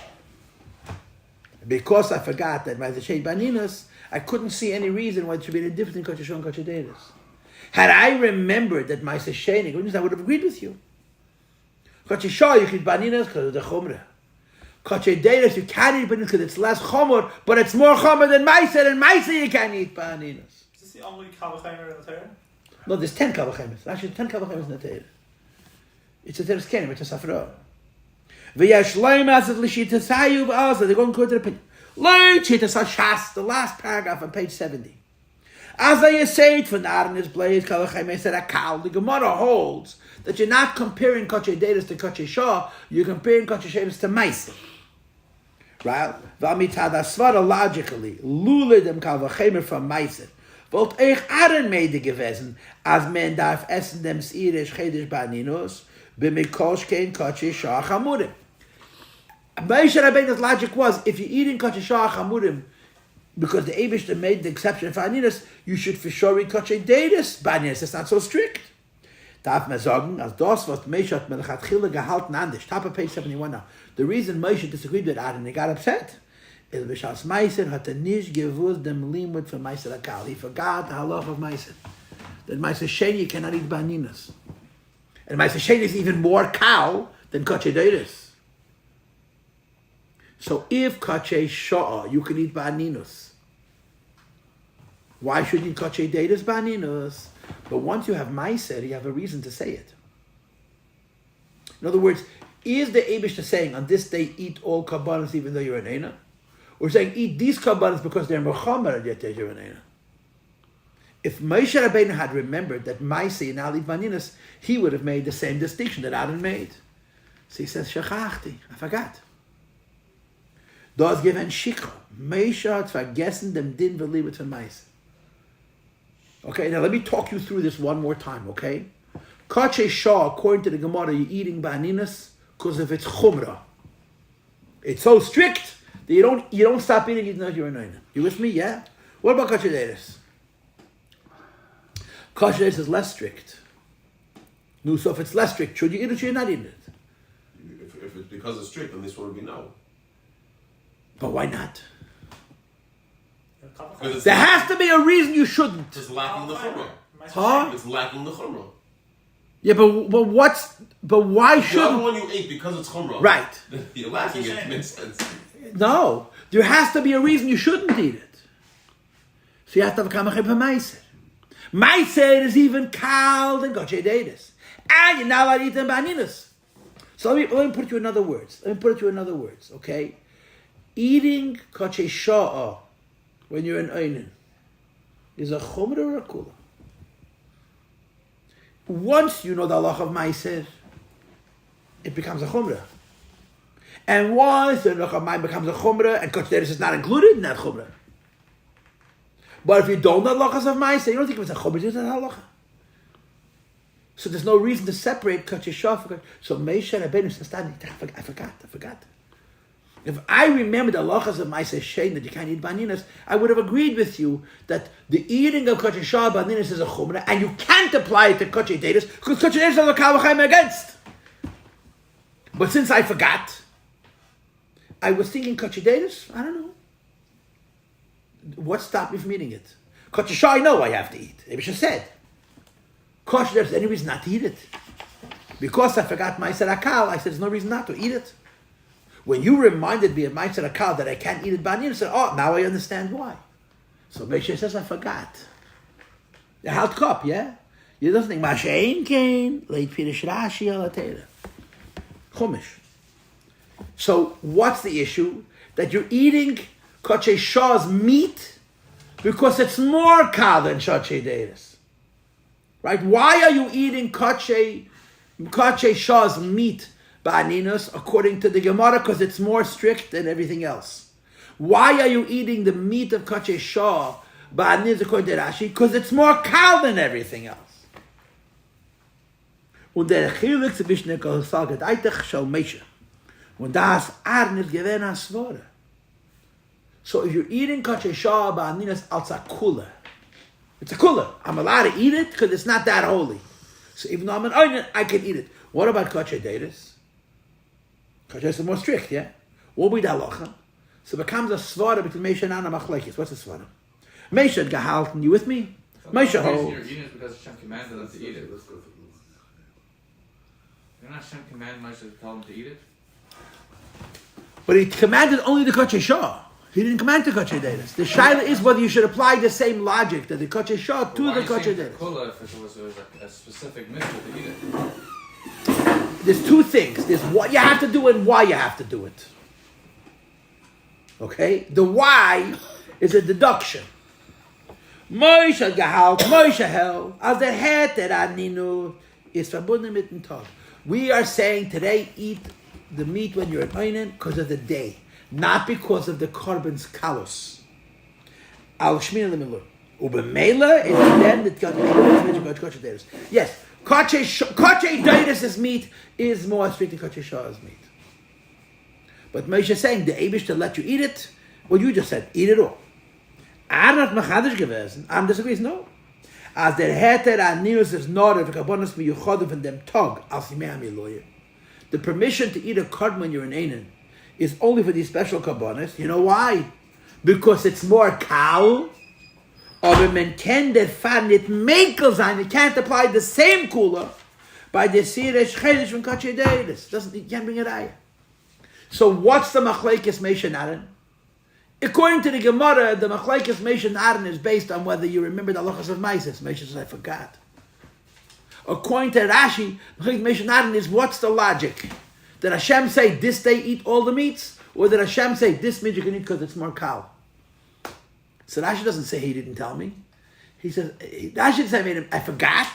Because I forgot that ma'aseh sheni ba'aninas, I couldn't see any reason why it should be any different in kochei shah and kochei deires. Had I remembered that ma'aseh sheni, I would have agreed with you. Kochei shah you can eat ba'aninas because of the chumrah. Kochei deires you can't eat ba'aninas because it's less chomer, but it's more chomer than ma'aseh, and ma'aseh you can't eat ba'aninas. Is this the only kavachemer in the Torah? No, there's 10 kavachemes. Actually, 10 kavachemes in the Torah. It's a Teres Kenim, it's a Safra. V'yesh loim as it l'shitasayu v'alza. They're going according to the opinion. Loim shitasah shas, the last paragraph on page 70. As I say it for Aaron is blaze kavachemes said akal. The Gemara holds that you're not comparing kochei deires to kochei shah. You're comparing kochei deires to ma'aseh. Right? V'amitzad asvara logically lule dem kavachemer from ma'aseh. Volt eich Aaron mede gewesen, as men darf essen dem s'irish chedish ba'aninos, b'mikosh kein kochei shah chamurim. Moshe Rabbeinu's logic was, if you're eating kochei shah chamurim, because the Eibishter made the exception for Aninus, you should for sure eat Achei Temimim by Aninus. It's not so strict. Darf man sagen, als das, was Moshe hat melchatchila gehalten anders. Top of page 71 now. The reason Moshe disagreed with Aaron and he got upset is because Meiser hat nicht gewusst dem limud for Meiser Akal. He forgot the halach of Meiser. That Meiser Sheni you cannot eat baninas. And Meiser Sheni is even more kal than Achei Temimim. So if Achei Sha'ah, you can eat baninas. Why should you eat Achei Temimim baninas? But once you have Meiser, you have a reason to say it. In other words, is the Eibishter saying on this day eat all karbanos even though you're an Eina? Or saying eat these karbanos because they're mechamer and yet you're an Eina? If Moshe Rabbeinu had remembered that Meiser and Ali Baninas, he would have made the same distinction that Aaron made. So he says, Shachachti, I forgot. Das given Shikha. Moshe hat vergessen dem Din v'libet von Meiser. Okay, now let me talk you through this one more time, okay? Achei Shah, according to the Gemara, you're eating baninas because of its chumrah. It's so strict that you don't stop eating even though you're an Eina. You with me, yeah? What about Achei Temimim? Achei Temimim is less strict. No, so if it's less strict, should you eat it or should you not eat it? If it's because it's strict, then this one would be no. But why not? Because There has to be a reason you shouldn't. it's lacking the chumrah. Huh? It's lacking the chumrah. Yeah, but why The other shouldn't? one you ate because it's chumrah. Right. You're lacking it. It makes sense. No, there has to be a reason you shouldn't eat it. So you have to have a kamachem for Meiser. Meiser is even kal than Achei Temimim. And you're not allowed to eat them baninas. So let me put it to you in other words. Okay? Eating Achei Sha'ah when you're an Einin is a chumrah or a kula. Once you know the halach of Meiser, it becomes a chumrah. And once the halach of Meiser becomes a chumrah, and Achei Temimim is not included in that chumrah. But if you don't know halachas of Meiser, you don't think it's a chumrah, it's a halacha. So there's no reason to separate Achei Sha'ah. So Moshe Rabbeinu says, I forgot. If I remember the halachas of Meiser Shein that you can't eat baninas, I would have agreed with you that the eating of Achei Sha'ah baninas is a chumrah, and you can't apply it to Achei Temimim because Achei Temimim is a kal v'chaim against. But since I forgot, I was thinking Achei Temimim, I don't know. What stopped me from eating it? Achei Sha'ah, I know I have to eat. Maybe she said. Achei Temimim, there's any reason not to eat it. Because I forgot Meiser Akal, I said there's no reason not to eat it. When you reminded me of Meiser Akal that I can't eat it baninas, I said, oh, now I understand why. So Moshe says, I forgot. The hot cup, yeah? You don't think, Machon came, late Pirish Rashi Alatera. Chumash. So what's the issue? That you're eating Achei Sha'ah's meat because it's more kal than Achei Temimim. Right? Why are you eating Achei Sha'ah's meat baninas according to the Gemara? Because it's more strict than everything else. Why are you eating the meat of Achei Sha'ah baninas according to Rashi? Because it's more kal than everything else. Und der Chilik zwischen der Kosaget Eitach shall Moshe. Und das Arn ist gewähnt als Svore. So if you're eating Achei Sha'ah baninas als a kula, it's a kula. I'm allowed to eat it because it's not that holy. So even though I'm an onion, I can eat it. What about Achei Temimim? Achei Temimim is more strict, yeah? What will be the halacha? So it becomes a svara between Moshe and Anna Machlekes. What's the svara? Moshe had gehalten, you with me? Moshe The reason holds. you're eating is because Hashem commanded them to eat it. Didn't Hashem command Moshe to tell them to eat it? But he commanded only the Achei Sha'ah. He didn't command the Achei Temimim. The shaila is whether you should apply the same logic that the Achei Sha'ah to the Achei Temimim. Kula if it was a specific mitzvah to eat it. There's two things. There's what you have to do and why you have to do it. Okay? The why is a deduction. Moshe gehalt, Moshe held, als der Heter aninu is verbunden mit dem Tag. We are saying today eat the meat when you're an Einen because of the day, not because of the carbon's kalos. Al shmir lemilur. Ubemela is then the Achei Temimim. Yes, Achei Temimim's meat is more strict than Achei Sha'ah's meat. But Moshe is saying the Eibush to let you eat it. Well, you just said eat it all. Aaron hat machadisch gewesen. Aaron disagrees, no. As der Heter an Nilus is not if Kabbanas miyuchodim from them tog, as lawyer. The permission to eat a cod when you're in Einan is only for these special Kabbanas. You know why? Because it's more kal. Aber man kann der Fall nicht mekel sein. You can't apply the same kula by the Sirish Chedish from Achei Temimim. You can't bring it out. So what's the Machlekes Moshe and Aaron? According to the Gemara, the Machlekes Moshe and Aaron is based on whether you remember the halachas of Moses. Moshe says, I forgot. According to Rashi, Machlekes Moshe and Aaron is what's the logic? Did Hashem say this day eat all the meats? Or did Hashem say this meat you can eat because it's more kal? So Rashi doesn't say he didn't tell me. He says, Rashi says, I forgot.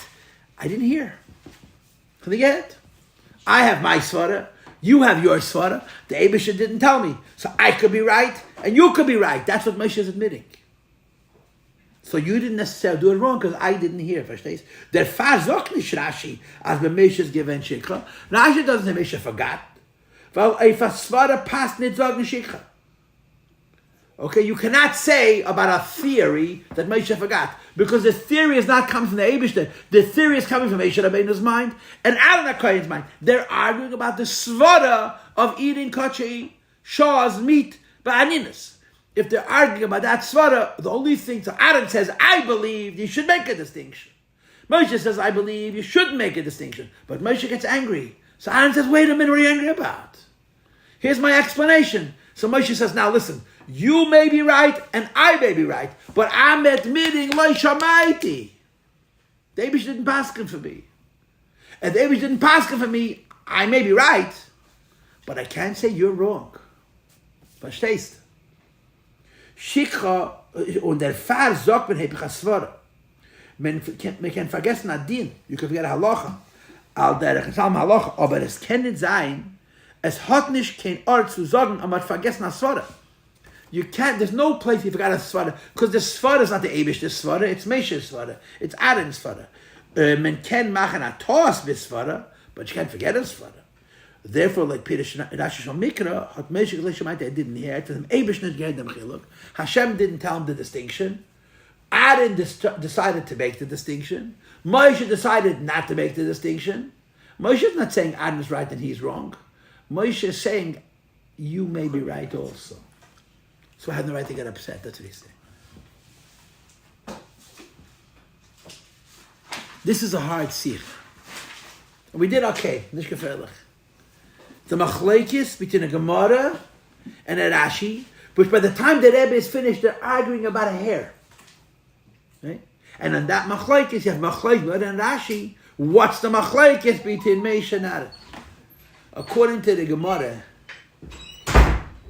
I didn't hear. Can they get it? I have my svara. You have your svara. The Eibusha didn't tell me. So I could be right, and you could be right. That's what Moshe is admitting. So you didn't necessarily do it wrong, because I didn't hear. Verstehst? Der Far sagt nicht Rashi, als bei Moshe ist gewinnt Shikha. Rashi doesn't say Moshe forgot. Weil if a svara passt nicht sagen Shikha. Okay, you cannot say about a theory that Moshe forgot, because the theory is not coming from the Eibishter. The theory is coming from Moshe Rabbeinu's mind and Aaron HaKohen's mind. They're arguing about the svara of eating kachei shaw's meat by aninas. If they're arguing about that svara, the only thing, so Aaron says, I believe you should make a distinction. Moshe says, I believe you shouldn't make a distinction. But Moshe gets angry. So Aaron says, wait a minute, what are you angry about? Here's my explanation. So Moshe says, now listen, you may be right and I may be right, but I'm admitting lo shamaiti. The Eibush didn't paskin for me. And the Eibush didn't paskin for me, I may be right, but I can't say you're wrong. Verstehst? Shikha und der Fall sagt man heb ich asvara. Man kann vergessen adin, you can forget halacha, al der Chesam halacha, aber es kann nicht sein, es hat nicht kein Ort zu sagen, aber man hat vergessen asvara. You can't, there's no place you forgot a svara, because the svara is not the Eibush, the svara, it's Moshe's svara, it's Aaron's svara. Man can machen a toss with svara, but you can't forget a svara. Therefore, like Peter Rashi Shal Mikra, hat Moshe Glishamaite, I didn't hear it, and Eibush not gave them chiluk. Hashem didn't tell him the distinction. Aaron decided to make the distinction. Moshe decided not to make the distinction. Moshe is not saying Aaron is right and he's wrong. Moshe is saying, you may be right also. So I had no right to get upset. That's what he's saying. This is a hard sikh. We did okay. Nicht gefährlich. The machlekes between a Gemara and a Rashi, which by the time the Rebbe is finished, they're arguing about a hair. Right? And on that machlekes, you have machlekes and Rashi. What's the machlekes between Moshe and Aaron? According to the Gemara,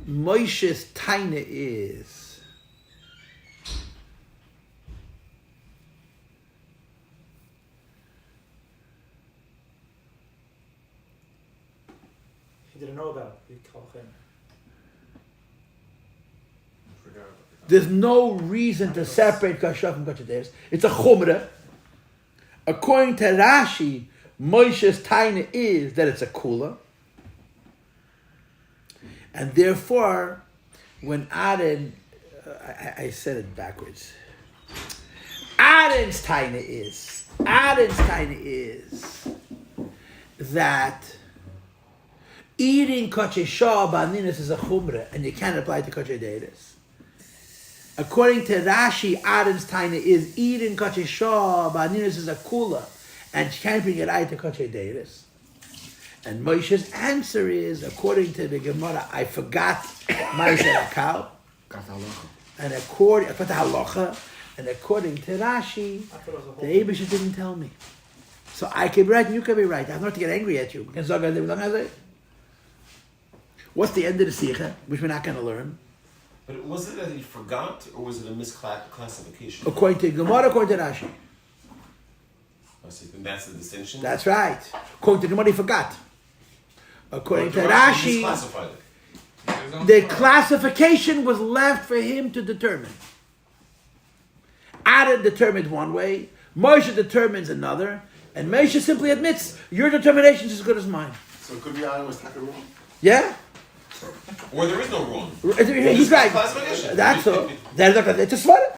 Moshe's taina is He didn't know about the Kalchin. there's no reason to separate Kashraf from Kachaderes. It's a chumrah. According to Rashi, Moshe's taina is that it's a kula. And therefore, when Aaron, I said it backwards. Aaron's taina is that eating kachei shah ba'aninas is a chumrah, and you can't apply it to kachei deiris. According to Rashi, Aaron's taina is eating kachei shah ba'aninas is a kula, and you can't bring it out to kachei deiris. And Moshe's answer is, according to the Gemara, I forgot Ma'aser Akal. And according to halacha, and according to Rashi, the Eibush didn't tell me. So I can be right and you can be right. I have not to get angry at you. What's the end of the sikha, which we're not going to learn? But was it that he forgot, or was it a misclassification? According to Gemara, according to Rashi. I see. And that's the distinction? That's right. According to Gemara, he forgot. According to Rashi, misclassified it. the classification was left for him to determine. Aaron determined one way, Moshe determines another, and Moshe simply admits your determination is as good as mine. So it could be Aaron was talking wrong? Yeah? Or there is no wrong. He's right. Classification. That's all. It's a svara.